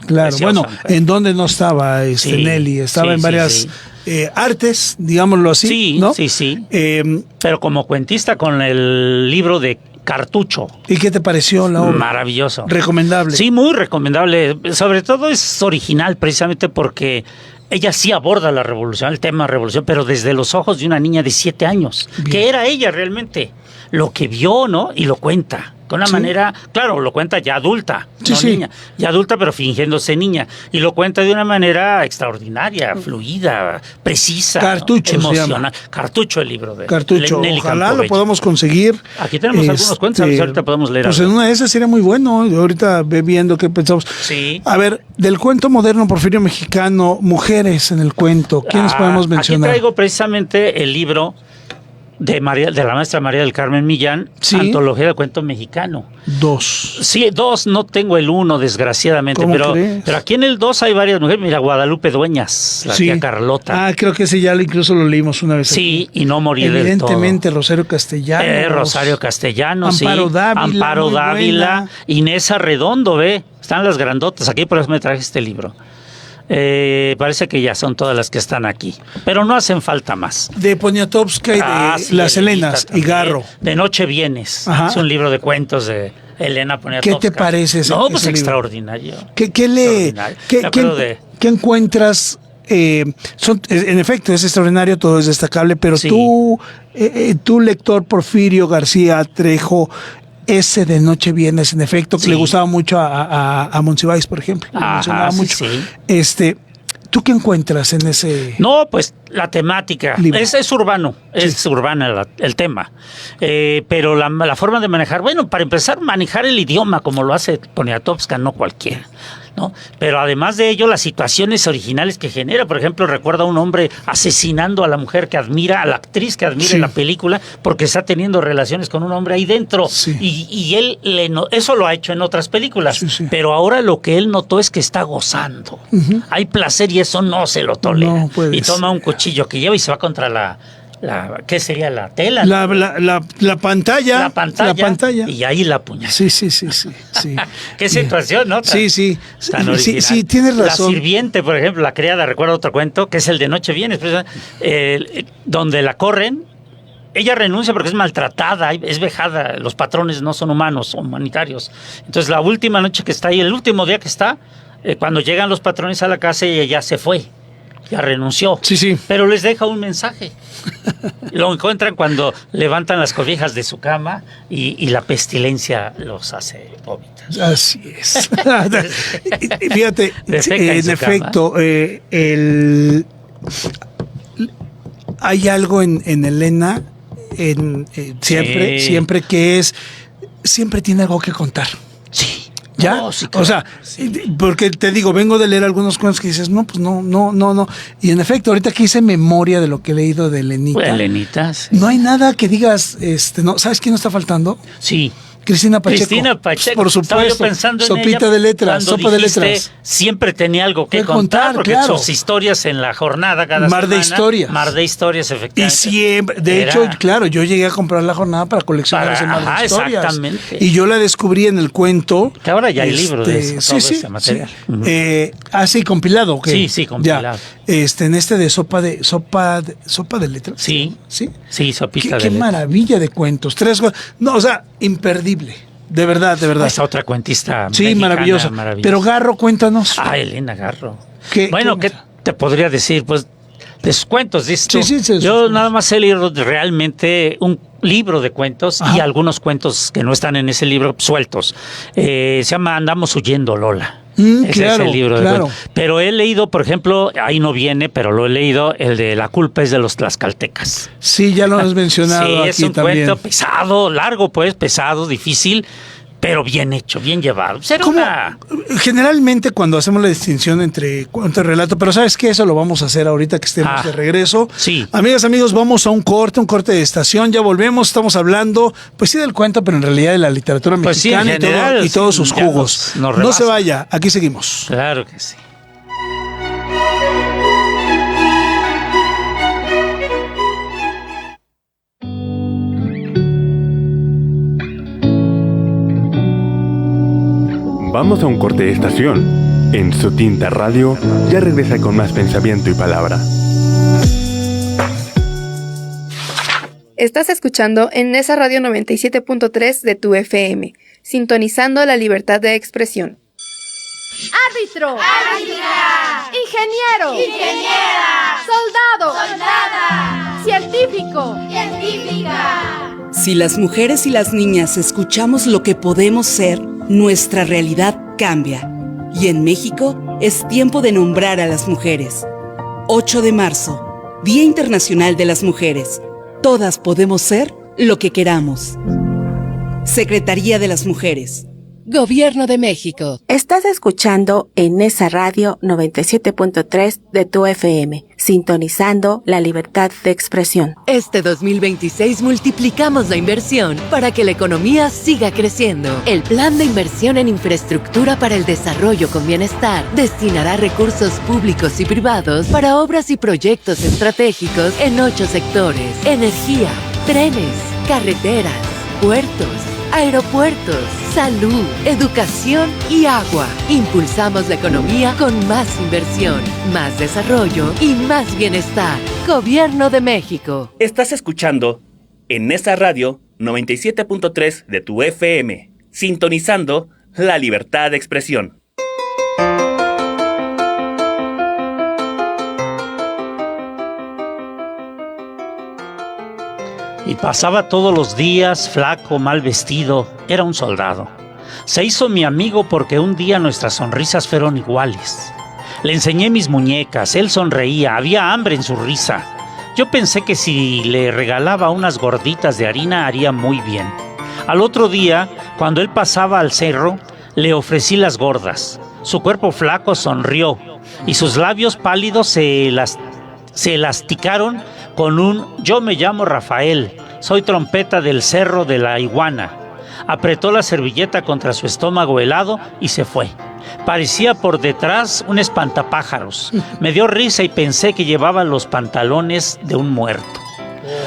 Preciosa, Bueno, mujer. ¿en dónde no estaba Sí, Nelly? Estaba sí, en sí, varias sí. artes, digámoslo así, Sí, ¿no? sí. Eh, Pero como cuentista con el libro de Cartucho. ¿Y qué te pareció la obra? Maravilloso. Recomendable. Sí, muy recomendable. Sobre todo es original precisamente porque ella sí aborda la revolución, el tema revolución, pero desde los ojos de una niña de 7 años, Bien. que era ella realmente, lo que vio, ¿no? Y lo cuenta. Con una manera, claro, lo cuenta ya adulta, Sí, no sí. niña, ya adulta pero fingiéndose niña. Y lo cuenta de una manera extraordinaria, fluida, precisa, Cartucho ¿no? se llama. Emocional. Cartucho, el libro de Cartucho, Nelly ojalá lo Campobello. podamos conseguir. Aquí tenemos algunos cuentos, a ver si ahorita podemos leer Pues algo. en una de esas sería muy bueno. Ahorita ve viendo qué pensamos. Sí. A ver, del cuento moderno, Porfirio mexicano, mujeres en el cuento, ¿quiénes podemos mencionar? Aquí traigo precisamente el libro de la maestra María del Carmen Millán, Sí. Antología de Cuento Mexicano. 2. Sí, 2, no tengo el 1, desgraciadamente, ¿Cómo pero crees? aquí en el 2 hay varias mujeres. Mira, Guadalupe Dueñas, la tía Carlota. Creo que ese ya incluso lo leímos una vez. Sí, y no morir del todo. Evidentemente, Rosario Castellanos. Rosario Castellanos, Amparo sí. Dávila, Amparo muy Dávila, buena. Inés Arredondo, ve. Están las grandotas. Aquí por eso me traje este libro. Parece que ya son todas las que están aquí. Pero no hacen falta más. De Poniatowska y de Sí, Las Elenita Helenas y también. Garro. De Noche Vienes. Ajá. Es un libro de cuentos de Elena Poniatowska. ¿Qué te parece ese- No, pues ese libro? extraordinario. ¿Qué Extraordinario. Me acuerdo de- qué encuentras? En efecto, es extraordinario, todo es destacable, pero Sí. tú lector Porfirio García Trejo, ese de Noche Vienes, en efecto, que Sí. le gustaba mucho a Monsiváis, por ejemplo. Lo Ajá, mencionaba sí, mucho. sí. ¿Tú qué encuentras en ese? No, pues la temática. Libro. Es urbano, es urbana el tema. Pero la forma de manejar, bueno, para empezar, manejar el idioma como lo hace Poniatowska, no cualquiera. ¿No? Pero además de ello, las situaciones originales que genera. Por ejemplo, recuerda a un hombre asesinando a la mujer que admira, a la actriz que admira Sí. en la película, porque está teniendo relaciones con un hombre ahí dentro. Sí. Y él, eso lo ha hecho en otras películas. Sí, sí. Pero ahora lo que él notó es que está gozando. Hay placer y eso no se lo tolera. No puede y toma ser. un cuchillo que lleva y se va contra la ¿qué sería? La tela. La ¿no? pantalla. La pantalla. La pantalla. Y ahí la apuñala. Sí. Sí. Qué situación, ¿no? Sí. Tan Sí, original. sí, tienes razón. La sirviente, por ejemplo, la criada, recuerdo otro cuento, que es el de Noche Vienes, donde la corren. Ella renuncia porque es maltratada, es vejada, los patrones no son humanos, son humanitarios. Entonces la última noche que está ahí, el último día que está, cuando llegan los patrones a la casa, ella ya se fue, ya renunció. Sí. Pero les deja un mensaje. Lo encuentran cuando levantan las cobijas de su cama y la pestilencia los hace vómitos. Así es. Fíjate, Defeca en en su efecto, hay algo en Elena, siempre que siempre tiene algo que contar. Sí. ¿Ya? Oh, sí, claro. O sea, porque te digo, vengo de leer algunos cuentos que dices, no, pues no. Y en efecto, ahorita que hice memoria de lo que he leído de Elenita. Pues, Elenita, sí. No hay nada que digas, no, ¿sabes quién nos está faltando? Sí. Cristina Pacheco. Cristina Pacheco. Por supuesto. Estaba yo pensando en Sopita ella de letras, cuando sopa de dijiste, letras. Siempre tenía algo que Que contar, porque claro. sus historias en la jornada cada Mar de semana. historias. Mar de historias, Y efectivamente. siempre, de Era- hecho, claro, yo llegué a comprar la jornada para coleccionar ese mar Ajá, de historias. exactamente. Y yo la descubrí en el cuento. Que ahora ya hay libros de eso, todo sí, ese material. sí. Ujú. Sí, compilado. ¿O qué? Sí, compilado. Ya. En este de sopa de letras. Sí. Sí. Sí, sopita Qué de maravilla de cuentos. 3 cosas. No, o sea, imperdible. De verdad. Esa otra cuentista Sí, mexicana, maravillosa. Pero Garro, cuéntanos. Ah, Elena Garro. ¿Qué te podría decir? Pues de sus cuentos, dices tú. Sí, sus Yo cuentos. nada más he leído realmente un libro de cuentos Ajá. y algunos cuentos que no están en ese libro sueltos. Se llama Andamos huyendo, Lola. Ese claro, es el libro de claro. cuentos. Pero he leído, por ejemplo, ahí no viene, pero lo he leído, el de La culpa es de los tlaxcaltecas. Sí, ya lo has mencionado Sí, aquí es un también. cuento pesado, largo pues, pesado, difícil, pero bien hecho, bien llevado. Pues era ¿Cómo? una- Generalmente cuando hacemos la distinción entre cuento y relato, pero ¿sabes qué? Eso lo vamos a hacer ahorita que estemos de regreso. Sí. Amigas, amigos, vamos a un corte de estación, ya volvemos, estamos hablando, pues sí del cuento, pero en realidad de la literatura Pues sí, en mexicana general, y todos sí, sus ya jugos. nos No se rebasa. vaya, aquí seguimos. Claro que sí. Vamos a un corte de estación. En Su Tinta Radio ya regresa con más pensamiento y palabra. Estás escuchando en Nesa Radio 97.3 de tu FM, sintonizando la libertad de expresión. ¡Árbitro! ¡Árbitra! ¡Ingeniero! ¡Ingeniera! ¡Soldado! ¡Soldada! ¡Científico! ¡Científica! Si las mujeres y las niñas escuchamos lo que podemos ser, nuestra realidad cambia. Y en México es tiempo de nombrar a las mujeres. 8 de marzo, Día Internacional de las Mujeres. Todas podemos ser lo que queramos. Secretaría de las Mujeres. Gobierno de México. Estás escuchando en Nesa Radio 97.3 de tu FM, sintonizando la libertad de expresión. Este 2026 multiplicamos la inversión para que la economía siga creciendo. El Plan de Inversión en Infraestructura para el Desarrollo con Bienestar destinará recursos públicos y privados para obras y proyectos estratégicos en 8 sectores: energía, trenes, carreteras, puertos, aeropuertos, salud, educación y agua. Impulsamos la economía con más inversión, más desarrollo y más bienestar. Gobierno de México. Estás escuchando en Nesa Radio 97.3 de tu FM, sintonizando la libertad de expresión. Y pasaba todos los días, flaco, mal vestido, era un soldado. Se hizo mi amigo porque un día nuestras sonrisas fueron iguales. Le enseñé mis muñecas, él sonreía, había hambre en su risa. Yo pensé que si le regalaba unas gorditas de harina haría muy bien. Al otro día, cuando él pasaba al cerro, le ofrecí las gordas. Su cuerpo flaco sonrió y sus labios pálidos se elasticaron con un "yo me llamo Rafael, soy trompeta del cerro de la iguana". Apretó la servilleta contra su estómago helado y se fue. Parecía por detrás un espantapájaros. Me dio risa y pensé que llevaba los pantalones de un muerto.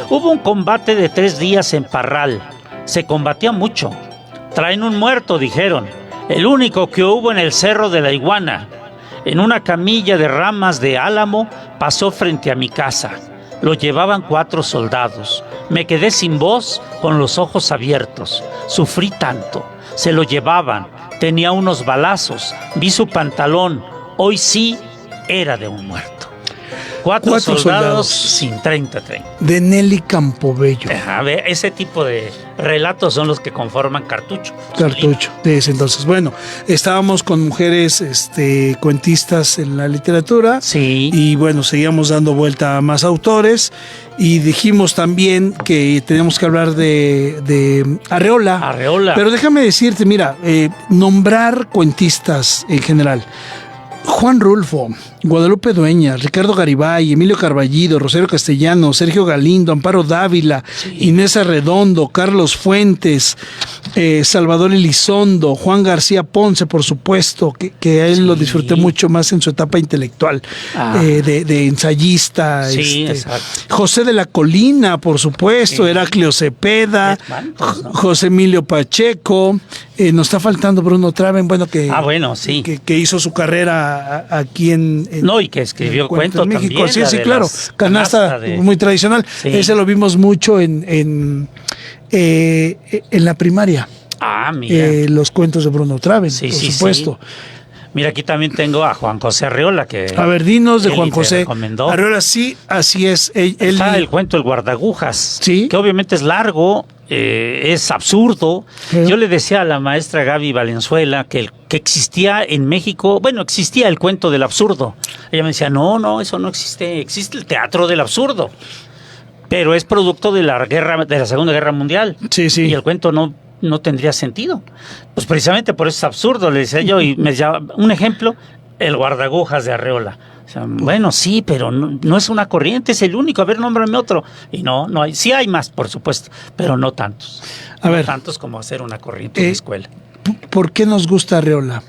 Hubo un combate de 3 días en Parral. Se combatía mucho. Traen un muerto, dijeron. El único que hubo en el cerro de la iguana. En una camilla de ramas de álamo pasó frente a mi casa. Lo llevaban 4 soldados. Me quedé sin voz, con los ojos abiertos. Sufrí tanto. Se lo llevaban. Tenía unos balazos. Vi su pantalón. Hoy sí era de un muerto. Cuatro soldados sin 30-30. De Nelly Campobello. A ver, ese tipo de relatos son los que conforman Cartucho. Cartucho, de ese entonces. Bueno, estábamos con mujeres cuentistas en la literatura. Sí. Y bueno, seguíamos dando vuelta a más autores. Y dijimos también que teníamos que hablar de Arreola. Arreola. Pero déjame decirte, mira, nombrar cuentistas en general. Juan Rulfo, Guadalupe Dueñas, Ricardo Garibay, Emilio Carballido, Rosario Castellano, Sergio Galindo, Amparo Dávila, Inés Arredondo, Carlos Fuentes, Salvador Elizondo, Juan García Ponce, por supuesto, que a él lo disfruté mucho más en su etapa intelectual, de ensayista. José de la Colina, por supuesto, Heraclio Cepeda, José Emilio Pacheco. Nos está faltando Bruno Traven, que hizo su carrera aquí no, y que escribió cuento en México. También. Sí, claro. Canasta muy tradicional. Sí. Ese lo vimos mucho en la primaria. Mira. Los cuentos de Bruno Traven, por supuesto. Sí. Mira, aquí también tengo a Juan José Arreola, que... A ver, dinos de Juan José recomendó. Arreola, sí, así es. Está el cuento El Guardagujas, ¿sí? Que obviamente es largo, es absurdo. Yo le decía a la maestra Gaby Valenzuela que existía en México, existía el cuento del absurdo. Ella me decía, no, eso no existe, existe el teatro del absurdo. Pero es producto de la Segunda Guerra Mundial. Sí. Y el cuento no tendría sentido. Pues precisamente por eso es absurdo, le decía yo, y me decía, un ejemplo, El Guardagujas de Arreola. O sea, bueno, sí, pero no es una corriente, es el único, a ver, nómbrame otro. Y no hay, sí hay más, por supuesto, pero no tantos. No tantos como hacer una corriente en la escuela. ¿Por qué nos gusta Arreola?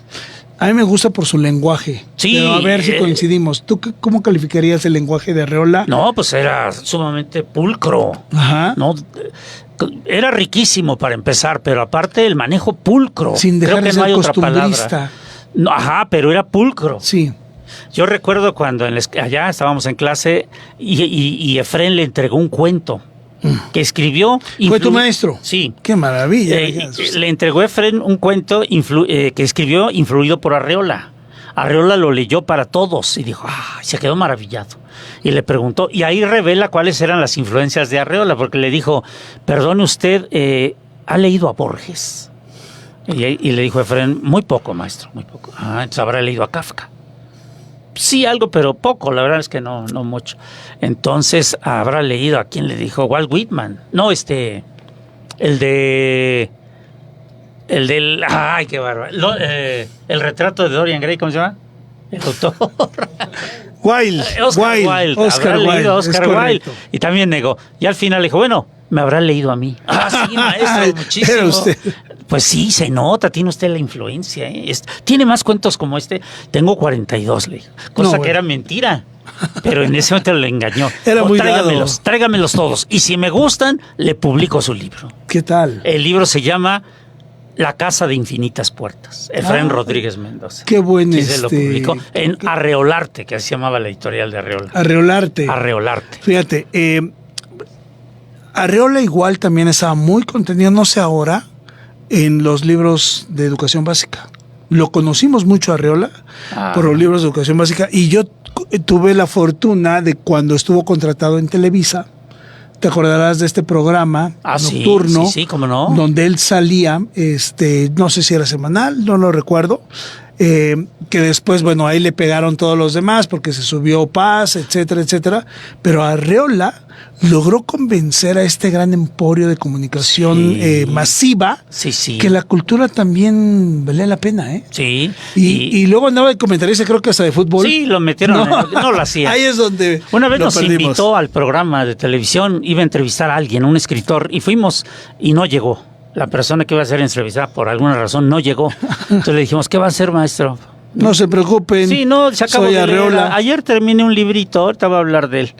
A mí me gusta por su lenguaje. Sí. Pero a ver si coincidimos. ¿Tú cómo calificarías el lenguaje de Arreola? No, pues era sumamente pulcro. Ajá. No, era riquísimo para empezar, pero aparte el manejo pulcro. Sin dejar Creo que de ser no hay otra costumbrista. palabra. No, pero era pulcro. Sí. Yo recuerdo cuando allá estábamos en clase y Efrén le entregó un cuento que escribió. ¿Fue tu maestro? Sí. Qué maravilla. Le entregó Efrén un cuento que escribió influido por Arreola. Arreola lo leyó para todos y dijo, se quedó maravillado. Y le preguntó, y ahí revela cuáles eran las influencias de Arreola, porque le dijo, perdone usted, ¿ha leído a Borges? Y le dijo Efrén, muy poco, maestro, muy poco. Entonces habrá leído a Kafka. Sí, algo, pero poco, la verdad es que no mucho. Entonces habrá leído a quién le dijo, Walt Whitman. No, el del, ay, qué bárbaro. El retrato de Dorian Gray, ¿cómo se llama? El autor. Oscar Wilde. Y también negó. Y al final le dijo, bueno, me habrá leído a mí. Sí, maestro, muchísimo. Usted. Pues sí, se nota, tiene usted la influencia. Tiene más cuentos como este. Tengo 42, le dijo. Cosa que era mentira. Pero en ese momento le engañó. Era muy dado. Tráigamelos todos. Y si me gustan, le publico su libro. ¿Qué tal? El libro se llama La Casa de Infinitas Puertas. Efrén Rodríguez Mendoza. Qué bueno. Sí, se lo publicó en Arreolarte, que así se llamaba la editorial de Arreola. Arreolarte. Fíjate, Arreola igual también estaba muy contenido, no sé ahora, en los libros de educación básica. Lo conocimos mucho a Arreola por los libros de educación básica, y yo tuve la fortuna de cuando estuvo contratado en Televisa. Te acordarás de este programa nocturno, sí, cómo no, donde él salía, no sé si era semanal, no lo recuerdo, que después, ahí le pegaron todos los demás porque se subió Paz, etcétera, etcétera, pero Arreola logró convencer a este gran emporio de comunicación masiva que la cultura también valía la pena, ¿eh? Sí. Y luego andaba de comentarista, creo que hasta de fútbol. Sí, lo metieron, no lo hacía. Ahí es donde una vez nos invitó al programa de televisión, iba a entrevistar a alguien, un escritor, y fuimos y no llegó. La persona que iba a ser entrevistada por alguna razón no llegó. Entonces le dijimos, ¿qué va a hacer, maestro? No se preocupen. Sí, se acabó de Arreola. Ayer terminé un librito, ahorita voy a hablar de él.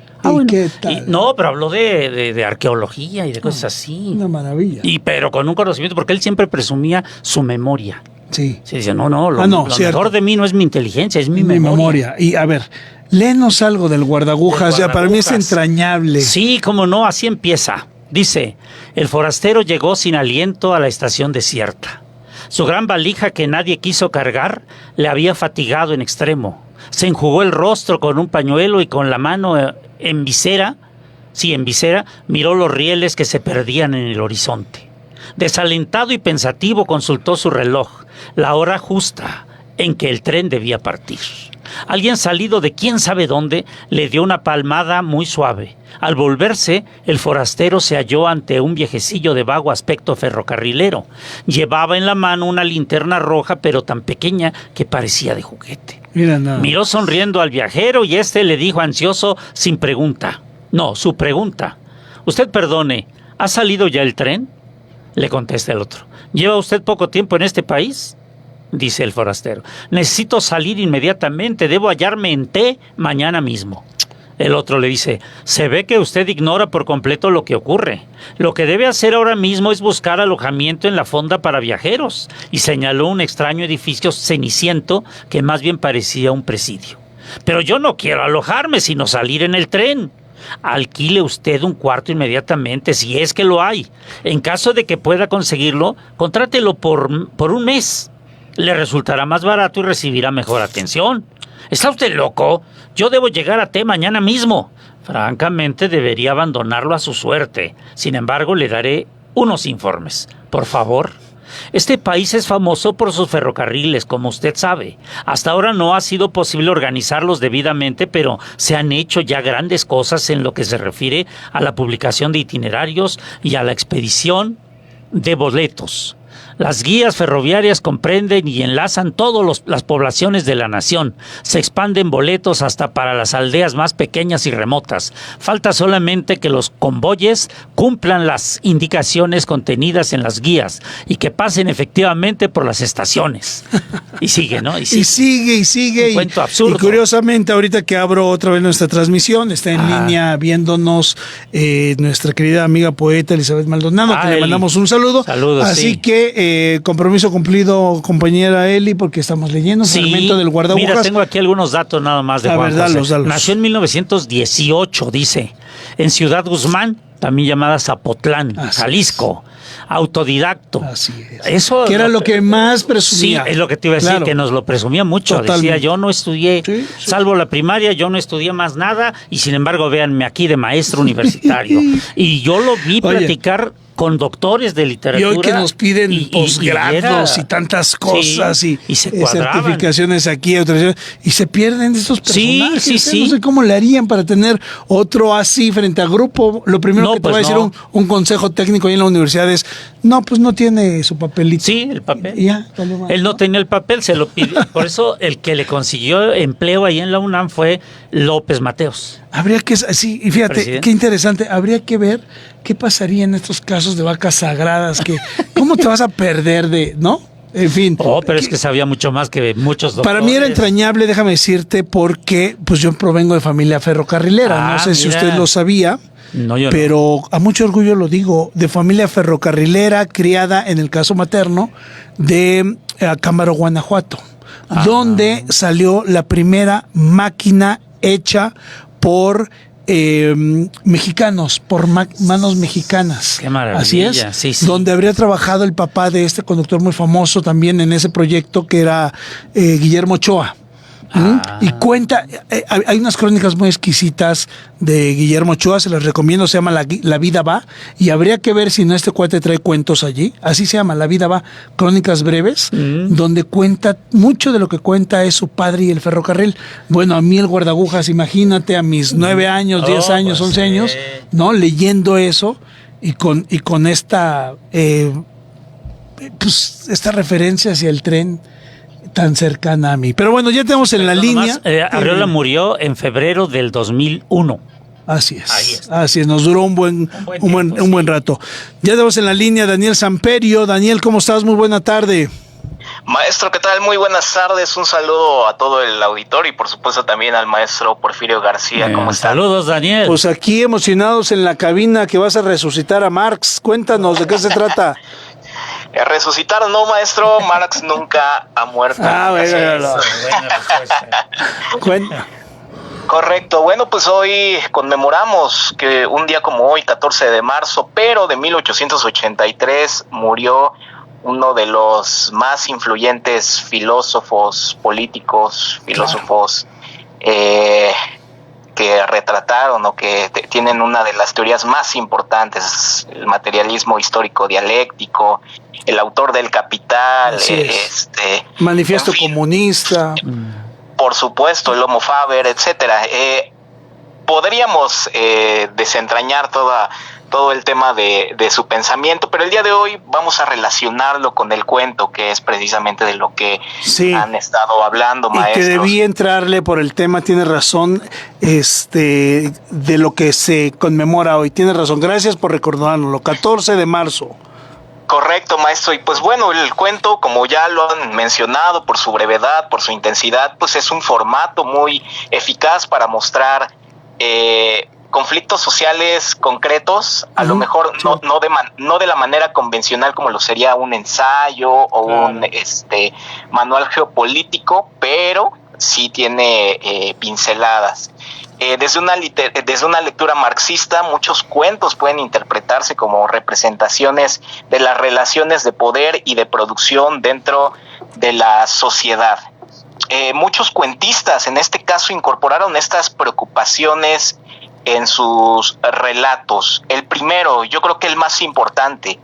¿Qué tal? Pero habló de arqueología y de cosas así. Una maravilla. Pero con un conocimiento, porque él siempre presumía su memoria. Sí. Se dice, lo mejor de mí no es mi inteligencia, es mi memoria. Y a ver, léenos algo del Guardagujas, ya para mí es entrañable. Sí, cómo no, así empieza. Dice, el forastero llegó sin aliento a la estación desierta. Su gran valija que nadie quiso cargar le había fatigado en extremo. se enjugó el rostro con un pañuelo y con la mano en visera, miró los rieles que se perdían en el horizonte. Desalentado y pensativo consultó su reloj, la hora justa en que el tren debía partir. Alguien salido de quién sabe dónde le dio una palmada muy suave. Al volverse, el forastero se halló ante un viejecillo de vago aspecto ferrocarrilero. Llevaba en la mano una linterna roja, pero tan pequeña que parecía de juguete. Miró sonriendo al viajero y este le dijo ansioso, sin pregunta. No, su pregunta. Usted perdone, ¿ha salido ya el tren? Le contesta el otro. ¿Lleva usted poco tiempo en este país? Dice el forastero. Necesito salir inmediatamente, debo hallarme en T mañana mismo. El otro le dice, se ve que usted ignora por completo lo que ocurre. Lo que debe hacer ahora mismo es buscar alojamiento en la fonda para viajeros. Y señaló un extraño edificio ceniciento que más bien parecía un presidio. Pero yo no quiero alojarme, sino salir en el tren. Alquile usted un cuarto inmediatamente, si es que lo hay. En caso de que pueda conseguirlo, contrátelo por un mes. Le resultará más barato y recibirá mejor atención. ¿Está usted loco? Yo debo llegar a T mañana mismo. Francamente, debería abandonarlo a su suerte. Sin embargo, le daré unos informes. Por favor. Este país es famoso por sus ferrocarriles, como usted sabe. Hasta ahora no ha sido posible organizarlos debidamente, pero se han hecho ya grandes cosas en lo que se refiere a la publicación de itinerarios y a la expedición de boletos. Las guías ferroviarias comprenden y enlazan todas las poblaciones de la nación. Se expanden boletos hasta para las aldeas más pequeñas y remotas. Falta solamente que los convoyes cumplan las indicaciones contenidas en las guías y que pasen efectivamente por las estaciones. Y sigue, ¿no? Y sigue. Un cuento absurdo. Y curiosamente, ahorita que abro otra vez nuestra transmisión, está en línea viéndonos nuestra querida amiga poeta Elizabeth Maldonado, que le mandamos un saludo. Saludos, así que compromiso cumplido, compañera Eli, porque estamos leyendo un fragmento del guardabujas. Mira, tengo aquí algunos datos nada más de Juan José. Dalos. Nació en 1918, dice, en Ciudad Guzmán, también llamada Zapotlán, Jalisco. Autodidacto. Así es. Eso que era lo que más presumía. Sí, es lo que te iba a decir, que nos lo presumía mucho. Totalmente. Decía, yo no estudié, salvo la primaria, yo no estudié más nada, y sin embargo, véanme aquí de maestro universitario. Y yo lo vi platicar con doctores de literatura. Y hoy que nos piden posgrados y tantas cosas y se certificaciones aquí, autorizaciones, y se pierden esos personajes. Sí. No sé cómo le harían para tener otro así frente a grupo. Lo primero que te va a decir un consejo técnico ahí en la universidad es, no, pues no tiene su papelito. Sí, el papel. Ya, él no tenía el papel, se lo pidió. Por eso el que le consiguió empleo ahí en la UNAM fue López Mateos. Habría que, sí, y fíjate, qué interesante, habría que ver qué pasaría en estos casos de vacas sagradas, que ¿cómo te vas a perder de, no? En fin. Pero es que sabía mucho más que muchos doctores. Para mí era entrañable, déjame decirte, porque pues yo provengo de familia ferrocarrilera, no sé si usted lo sabía. No, yo pero a mucho orgullo lo digo, de familia ferrocarrilera, criada en el caso materno de Acámbaro, Guanajuato, donde salió la primera máquina hecha por mexicanos, por manos mexicanas. Qué maravilla. Así es. Sí. Donde habría trabajado el papá de este conductor muy famoso también en ese proyecto, que era Guillermo Ochoa. Y cuenta, hay unas crónicas muy exquisitas de Guillermo Ochoa, se las recomiendo, se llama La Vida Va, y habría que ver si no este cuate trae cuentos allí, así se llama, La Vida Va, crónicas breves, donde cuenta, mucho de lo que cuenta es su padre y el ferrocarril. Bueno, a mí el guardagujas, imagínate, a mis 9 años, 10 años, 11 años, ¿no? Leyendo eso y con esta, pues, esta referencia hacia el tren tan cercana a mí. Pero bueno, ya tenemos en la línea. Arriola murió en febrero del 2001. Así es, nos duró un buen rato. Ya tenemos en la línea Daniel Samperio. Daniel, ¿cómo estás? Muy buena tarde. Maestro, ¿qué tal? Muy buenas tardes. Un saludo a todo el auditorio y por supuesto también al maestro Porfirio García. ¿Cómo está? Saludos, Daniel. Pues aquí emocionados en la cabina que vas a resucitar a Marx. Cuéntanos, ¿de qué se trata? Resucitar no, maestro. Marx nunca ha muerto. Cuenta. Correcto. Bueno, pues hoy conmemoramos que un día como hoy, 14 de marzo, pero de 1883, murió uno de los más influyentes filósofos políticos, que retrataron o que tienen una de las teorías más importantes, el materialismo histórico dialéctico, el autor del Capital, Manifiesto comunista, por supuesto, el Homo Faber, etcétera. Podríamos desentrañar todo el tema de su pensamiento, pero el día de hoy vamos a relacionarlo con el cuento, que es precisamente de lo que han estado hablando, maestros. Y que debí entrarle por el tema, tiene razón, de lo que se conmemora hoy. Tiene razón, gracias por recordárnoslo, 14 de marzo. Correcto, maestro. Y pues bueno, el cuento, como ya lo han mencionado, por su brevedad, por su intensidad, pues es un formato muy eficaz para mostrar conflictos sociales concretos, a lo mejor no de la manera convencional como lo sería un ensayo o un manual geopolítico, pero sí tiene pinceladas. Desde una lectura marxista, muchos cuentos pueden interpretarse como representaciones de las relaciones de poder y de producción dentro de la sociedad. Muchos cuentistas, en este caso, incorporaron estas preocupaciones en sus relatos. El primero, yo creo que el más importante,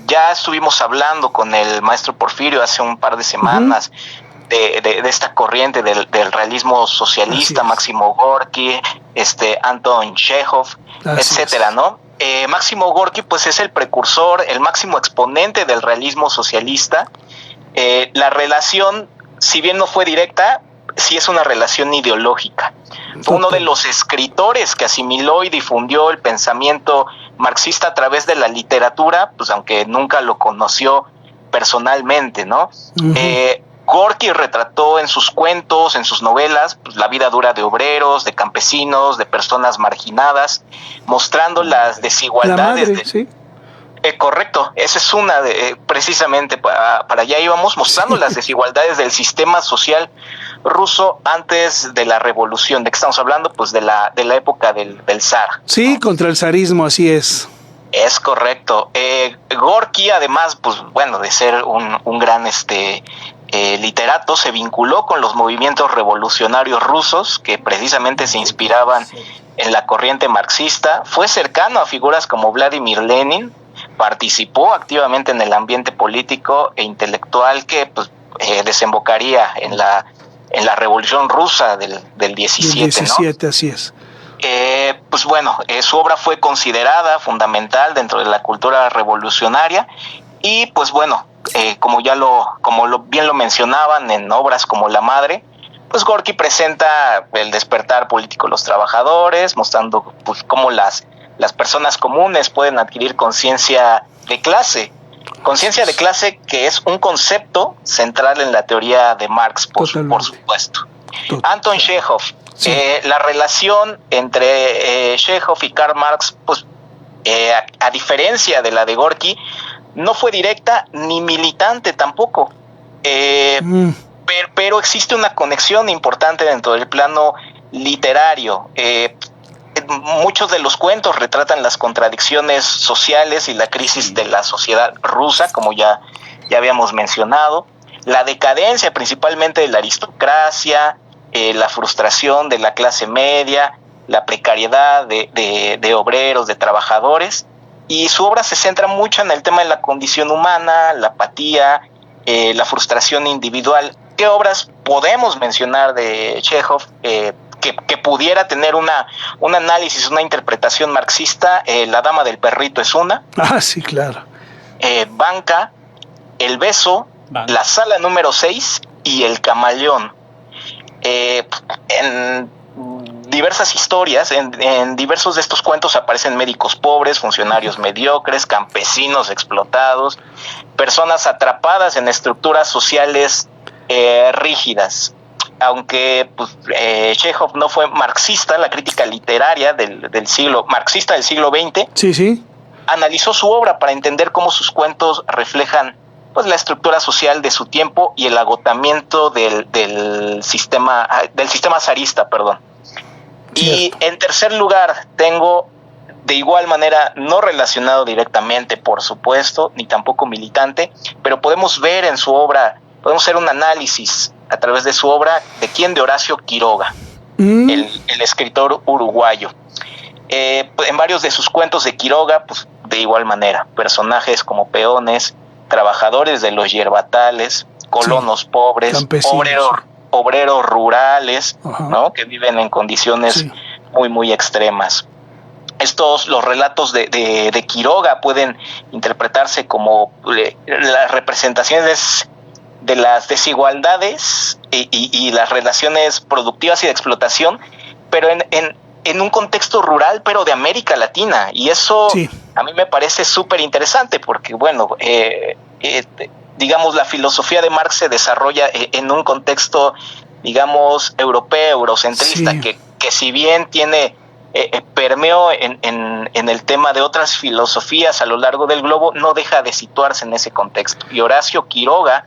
ya estuvimos hablando con el maestro Porfirio hace un par de semanas de esta corriente del realismo socialista, Máximo Gorki, Anton Chekhov, etcétera, ¿no? Máximo Gorki pues es el precursor, el máximo exponente del realismo socialista. La relación, si bien no fue directa, sí es una relación ideológica. Fue uno de los escritores que asimiló y difundió el pensamiento marxista a través de la literatura, pues aunque nunca lo conoció personalmente, ¿no? Gorki retrató en sus cuentos, en sus novelas, pues, la vida dura de obreros, de campesinos, de personas marginadas, mostrando las desigualdades. Correcto, esa es una precisamente para allá íbamos, mostrando las desigualdades del sistema social ruso antes de la revolución. ¿De qué estamos hablando? Pues de la época del zar. Sí, ¿no? Contra el zarismo, así es. Es correcto. Gorki, además, pues bueno, de ser un gran literato, se vinculó con los movimientos revolucionarios rusos que precisamente se inspiraban en la corriente marxista. Fue cercano a figuras como Vladimir Lenin, participó activamente en el ambiente político e intelectual que pues, desembocaría en la revolución rusa del 17, el 17, ¿no? Así es. Pues bueno, su obra fue considerada fundamental dentro de la cultura revolucionaria y pues bueno, como bien lo mencionaban en obras como La Madre, pues Gorki presenta el despertar político de los trabajadores, mostrando pues cómo las personas comunes pueden adquirir conciencia de clase. Conciencia de clase que es un concepto central en la teoría de Marx, por supuesto. Anton Chekhov. La relación entre Chekhov y Karl Marx, pues a diferencia de la de Gorki, no fue directa ni militante tampoco. Pero existe una conexión importante dentro del plano literario. Muchos de los cuentos retratan las contradicciones sociales y la crisis de la sociedad rusa, como ya habíamos mencionado, la decadencia principalmente de la aristocracia, la frustración de la clase media, la precariedad de obreros, de trabajadores, y su obra se centra mucho en el tema de la condición humana, la apatía, la frustración individual. ¿Qué obras podemos mencionar de Chekhov que pudiera tener un análisis, una interpretación marxista? La Dama del Perrito es una. Sí, claro. Banca, El Beso, La Sala número 6 y El Camaleón. En diversas historias, en diversos de estos cuentos aparecen médicos pobres, funcionarios mediocres, campesinos explotados, personas atrapadas en estructuras sociales rígidas. Aunque pues, Chekhov no fue marxista, la crítica literaria del siglo XX analizó su obra para entender cómo sus cuentos reflejan pues la estructura social de su tiempo y el agotamiento del sistema zarista, Y en tercer lugar tengo, de igual manera, no relacionado directamente, por supuesto, ni tampoco militante, pero podemos ver en su obra podemos hacer un análisis a través de su obra. ¿De quién? De Horacio Quiroga, el escritor uruguayo. En varios de sus cuentos de Quiroga, pues de igual manera, personajes como peones, trabajadores de los yerbatales, colonos pobres, obreros rurales, ¿no? Que viven en condiciones muy, muy extremas. Los relatos de Quiroga pueden interpretarse como las representaciones de las desigualdades y las relaciones productivas y de explotación, pero en un contexto rural, pero de América Latina. Y eso a mí me parece súper interesante porque, bueno, digamos, la filosofía de Marx se desarrolla en un contexto, digamos, europeo, eurocentrista, que si bien tiene permeó en el tema de otras filosofías a lo largo del globo, no deja de situarse en ese contexto. Y Horacio Quiroga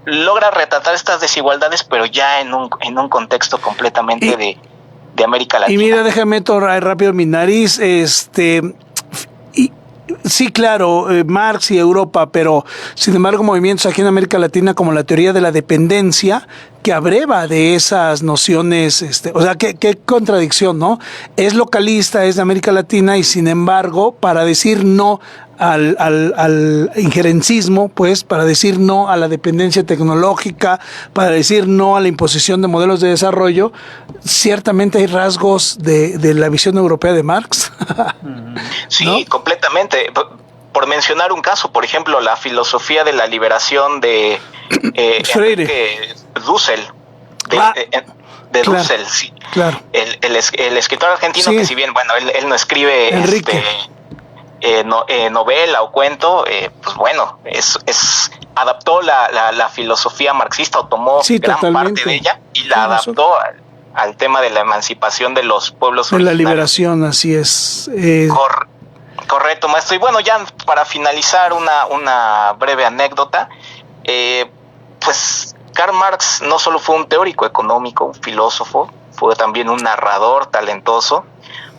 logra retratar estas desigualdades, pero ya en un contexto completamente de América Latina. Y mira, déjame meter rápido mi nariz, sí, claro, Marx y Europa, pero sin embargo movimientos aquí en América Latina como la teoría de la dependencia, que abreva de esas nociones, o sea, qué contradicción, ¿no? Es localista, es de América Latina y sin embargo, para decir no al injerencismo, pues, para decir no a la dependencia tecnológica, para decir no a la imposición de modelos de desarrollo, ciertamente hay rasgos de la visión europea de Marx. Sí, ¿no? Completamente. Por mencionar un caso, por ejemplo, la filosofía de la liberación de Dussel, de claro, Dussel, sí. Claro. El escritor argentino, que si bien, bueno, él no escribe novela o cuento, pues bueno, adaptó la filosofía marxista, o tomó gran parte de ella y la adaptó al tema de la emancipación de los pueblos originarios. La liberación, así es. Correcto, maestro. Y bueno, ya para finalizar, una breve anécdota. Pues Karl Marx no solo fue un teórico económico, un filósofo, fue también un narrador talentoso.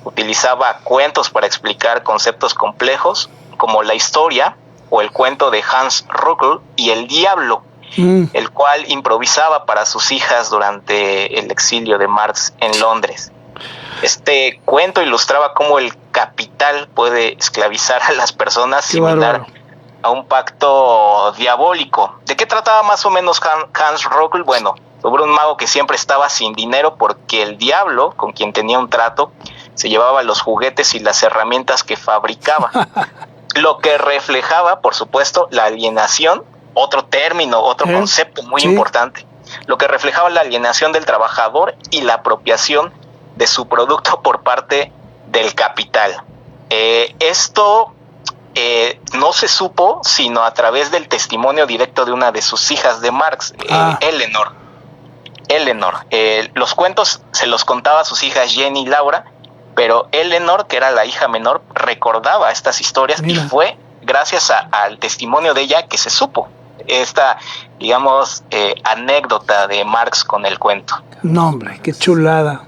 Utilizaba cuentos para explicar conceptos complejos como la historia o el cuento de Hans Ruckl y el diablo, el cual improvisaba para sus hijas durante el exilio de Marx en Londres. Este cuento ilustraba cómo el capital puede esclavizar a las personas, similar a un pacto diabólico. ¿De qué trataba más o menos Hans Ruckl? Bueno, sobre un mago que siempre estaba sin dinero porque el diablo, con quien tenía un trato, se llevaba los juguetes y las herramientas que fabricaba. Lo que reflejaba, por supuesto, la alienación, otro término, otro concepto muy importante. Lo que reflejaba la alienación del trabajador y la apropiación de su producto por parte del capital. Esto no se supo sino a través del testimonio directo de una de sus hijas de Marx, Eleanor. Los cuentos se los contaba a sus hijas Jenny y Laura, pero Eleanor, que era la hija menor, recordaba estas historias. Mira. Y fue gracias al testimonio de ella que se supo esta, digamos, anécdota de Marx con el cuento. No, hombre, qué chulada.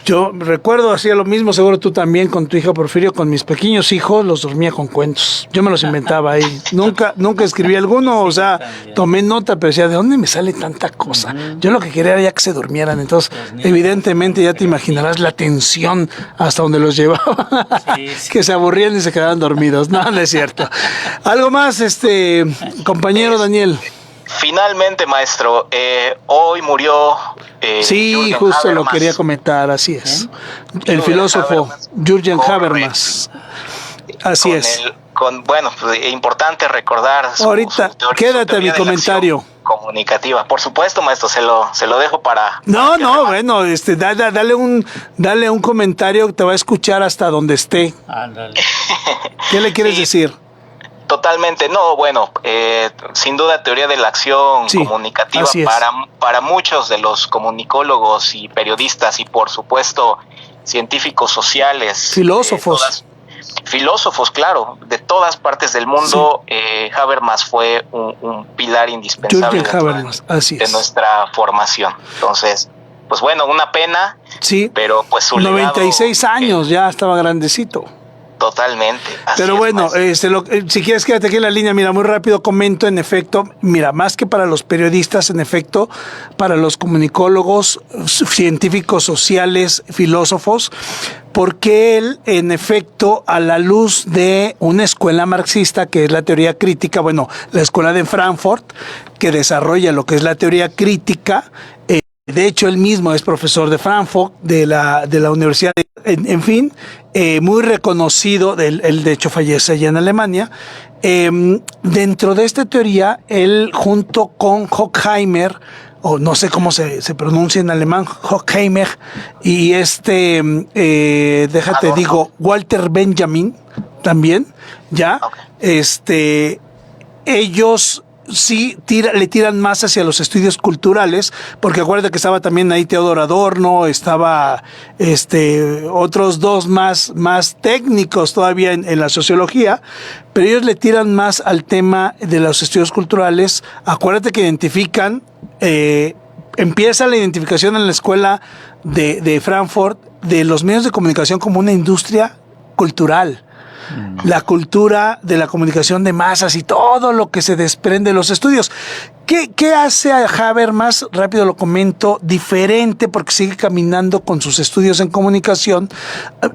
Yo recuerdo, hacía lo mismo, seguro tú también con tu hija Porfirio, con mis pequeños hijos, los dormía con cuentos. Yo me los inventaba ahí. Nunca escribí alguno, o sea, tomé nota, pero decía, ¿de dónde me sale tanta cosa? Yo lo que quería era ya que se durmieran. Entonces, evidentemente, ya te imaginarás la tensión hasta donde los llevaba. Que se aburrían y se quedaban dormidos. No, no es cierto. ¿Algo más, compañero Daniel? Finalmente, maestro, hoy murió... sí, Jürgen justo Habermas. Lo quería comentar, así es. El filósofo Jürgen Habermas. Así es. Bueno, pues, importante recordar ahorita, quédate mi comentario. Comunicativa. Por supuesto, maestro, se lo dejo para... No, bueno, dale un comentario que te va a escuchar hasta donde esté. Ándale. ¿Qué le quieres decir? Totalmente, no, bueno, sin duda teoría de la acción comunicativa para muchos de los comunicólogos y periodistas y por supuesto científicos sociales. Filósofos, claro, de todas partes del mundo. Habermas fue un pilar indispensable de nuestra formación. Entonces, pues bueno, una pena, pero pues su 96 legado, años, ya estaba grandecito. Totalmente. Pero bueno, si quieres quédate aquí en la línea, mira, muy rápido comento, en efecto, mira, más que para los periodistas, en efecto, para los comunicólogos, científicos sociales, filósofos, porque él, en efecto, a la luz de una escuela marxista, que es la teoría crítica, bueno, la escuela de Frankfurt, que desarrolla lo que es la teoría crítica, de hecho, él mismo es profesor de Frankfurt, de la Universidad, en fin, muy reconocido, él de hecho fallece allá en Alemania. Dentro de esta teoría, él junto con Horkheimer, o no sé cómo se pronuncia en alemán, Horkheimer, y digo, Walter Benjamin, también, ¿ya? Okay. Ellos sí le tiran más hacia los estudios culturales, porque acuérdate que estaba también ahí Theodor Adorno, estaba otros dos más técnicos todavía en la sociología, pero ellos le tiran más al tema de los estudios culturales. Acuérdate que identifican, empieza la identificación en la escuela de Frankfurt de los medios de comunicación como una industria cultural. La cultura de la comunicación de masas y todo lo que se desprende de los estudios. ¿Qué hace a Habermas? Rápido lo comento, diferente, porque sigue caminando con sus estudios en comunicación.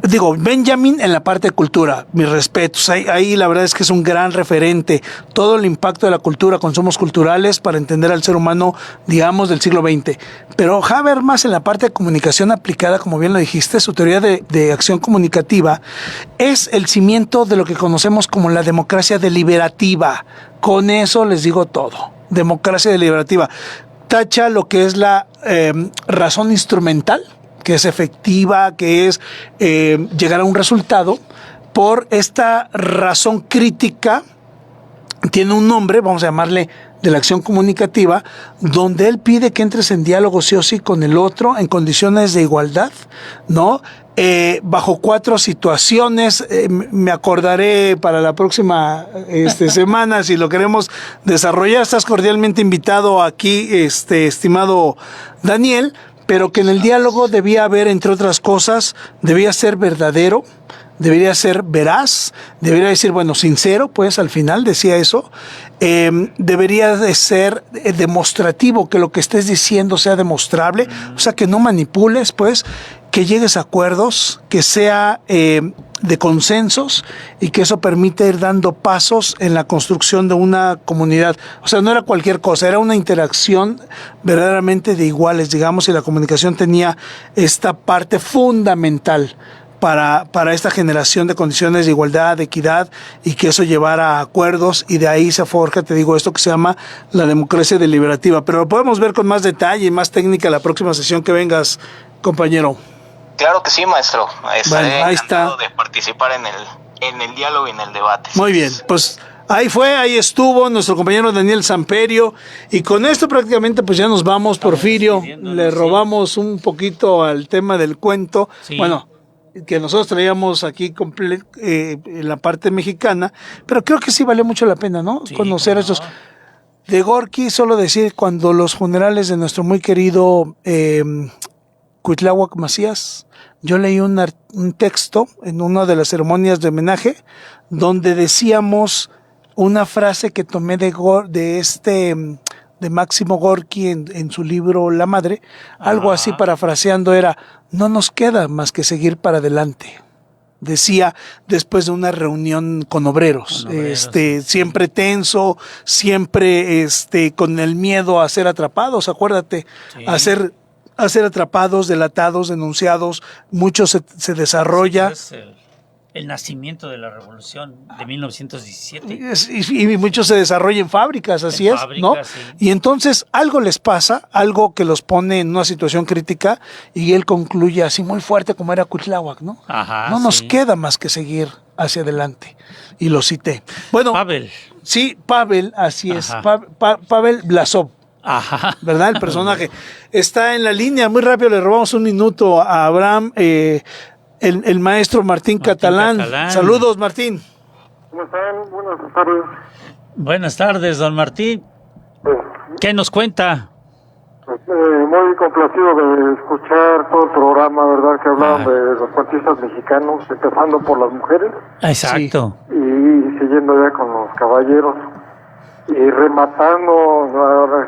Digo, Benjamin en la parte de cultura, mis respetos. Ahí la verdad es que es un gran referente. Todo el impacto de la cultura, consumos culturales para entender al ser humano, digamos, del siglo XX. Pero Habermas en la parte de comunicación aplicada, como bien lo dijiste, su teoría de acción comunicativa es el cimiento de lo que conocemos como la democracia deliberativa. Con eso les digo todo. Democracia deliberativa. Tacha lo que es la razón instrumental, que es efectiva, que es llegar a un resultado, por esta razón crítica. Tiene un nombre, vamos a llamarle de la acción comunicativa, donde él pide que entres en diálogo sí o sí con el otro en condiciones de igualdad, ¿no? Bajo 4 situaciones, me acordaré para la próxima semana, si lo queremos desarrollar. Estás cordialmente invitado aquí, estimado Daniel, pero que en el diálogo debía haber, entre otras cosas, debía ser verdadero, debería ser veraz, debería decir, bueno, sincero, pues al final decía eso, debería de ser demostrativo, que lo que estés diciendo sea demostrable, o sea, que no manipules, pues, que llegues a acuerdos, que sea de consensos y que eso permite ir dando pasos en la construcción de una comunidad. O sea, no era cualquier cosa, era una interacción verdaderamente de iguales, digamos, y la comunicación tenía esta parte fundamental para esta generación de condiciones de igualdad, de equidad, y que eso llevara a acuerdos, y de ahí se forja, te digo, esto que se llama la democracia deliberativa. Pero lo podemos ver con más detalle y más técnica la próxima sesión que vengas, compañero. Claro que sí, maestro. Bueno, ahí está. De participar en el diálogo y en el debate. Muy bien, pues ahí estuvo nuestro compañero Daniel Samperio, y con esto prácticamente pues ya nos vamos, Porfirio. Le robamos un poquito al tema del cuento. Sí. Bueno, que nosotros traíamos aquí en la parte mexicana, pero creo que sí vale mucho la pena, ¿no? Sí, conocer estos. De Gorky, solo decir, cuando los funerales de nuestro muy querido Cuitláhuac Macías, yo leí un texto en una de las ceremonias de homenaje, donde decíamos una frase que tomé de Máximo Gorky en su libro La Madre, algo así parafraseando era: no nos queda más que seguir para adelante. Decía después de una reunión con obreros, siempre tenso, siempre con el miedo a ser atrapados, acuérdate, sí. a ser atrapados, delatados, denunciados, mucho se desarrolla. El nacimiento de la revolución de 1917. Y mucho se desarrolla en fábricas, así es, ¿no? Sí. Y entonces algo les pasa, algo que los pone en una situación crítica, y él concluye así muy fuerte como era Cuitláhuac, ¿no? Ajá, no nos queda más que seguir hacia adelante. Y lo cité. Bueno, Pavel. Sí, Pavel, así es. Pavel Vlasov. Ajá. ¿Verdad? El personaje está en la línea. Muy rápido le robamos un minuto a Abraham. El maestro Martín Catalán. Saludos, Martín. ¿Cómo están? Buenas tardes. Buenas tardes, don Martín. ¿Qué nos cuenta? Muy complacido de escuchar todo el programa, ¿verdad? Que hablaban de los cuentistas mexicanos, empezando por las mujeres. Exacto. Y siguiendo ya con los caballeros. Y rematando,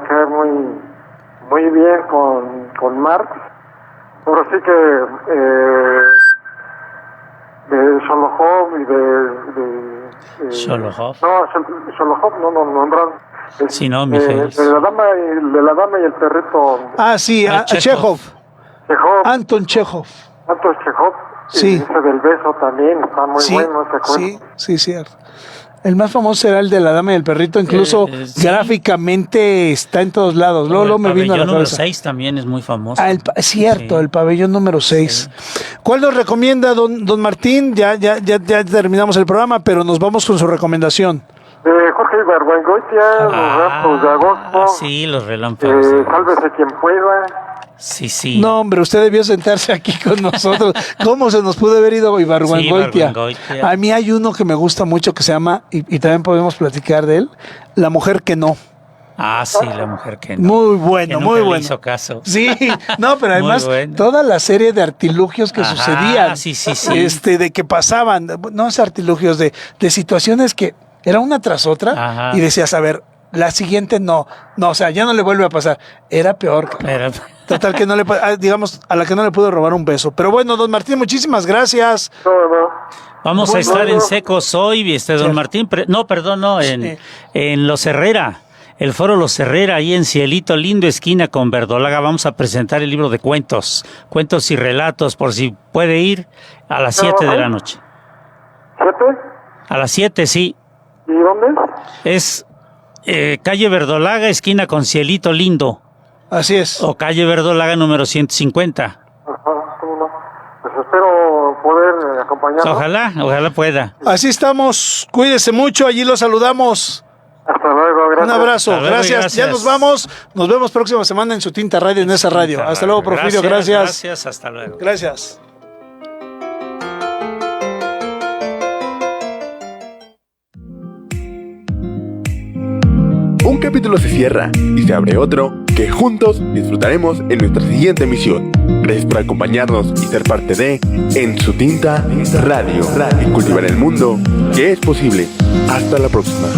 acá muy bien con Marx. Ahora sí que de Solokhov y de Solokhov. No, Solokhov no nombraron. Sí, no, Mijail. De la dama y el perrito. Ah, sí, Chekhov. Anton Chekhov. Anton Chekhov. Sí. Ese del beso también está muy bueno ese cuento. Sí, cierto. El más famoso era el de la dama y el perrito, incluso gráficamente está en todos lados. Luego me vino a la cabeza. El pabellón número 6 también es muy famoso. Cierto, el pabellón número 6. Sí. ¿Cuál nos recomienda don Martín? Ya terminamos el programa, pero nos vamos con su recomendación. Jorge Ibargüengoitia, Los Raptos de Agosto. Sí, Los Relámpagos. Sálvese quien pueda. Sí. No, hombre, usted debió sentarse aquí con nosotros. ¿Cómo se nos pudo haber ido Ibargüengoitia? A mí hay uno que me gusta mucho que se llama, y también podemos platicar de él, La mujer que no. Ah, sí, La mujer que no. Muy bueno, que muy bueno. Le hizo caso. Sí, no, pero además toda la serie de artilugios que sucedían. Sí. De que pasaban, no es artilugios, de situaciones que era una tras otra. Y decías, a ver, la siguiente no, o sea, ya no le vuelve a pasar. Era peor. Total que no le, digamos, a la que no le pudo robar un beso. Pero bueno, don Martín, muchísimas gracias. Vamos a estar en Secos hoy, don Martín. En Los Herrera. El Foro Los Herrera, ahí en Cielito Lindo, esquina con Verdolaga. Vamos a presentar el libro de cuentos y relatos, por si puede ir, a las 7 de la noche. ¿7? A las 7, sí. ¿Y dónde es? Calle Verdolaga, esquina con Cielito Lindo. Así es. O calle Verdolaga número 150. Ajá, ¿cómo no? Pues espero poder acompañarnos. Ojalá pueda. Así estamos. Cuídese mucho, allí los saludamos. Hasta luego, gracias. Un abrazo, gracias. Ya nos vamos. Nos vemos próxima semana en su Tinta Radio, en esa radio. Hasta luego, Porfirio, gracias. Gracias, hasta luego. Gracias. Un capítulo se cierra y se abre otro que juntos disfrutaremos en nuestra siguiente emisión. Gracias por acompañarnos y ser parte de En su Tinta Radio y cultivar el mundo que es posible. Hasta la próxima.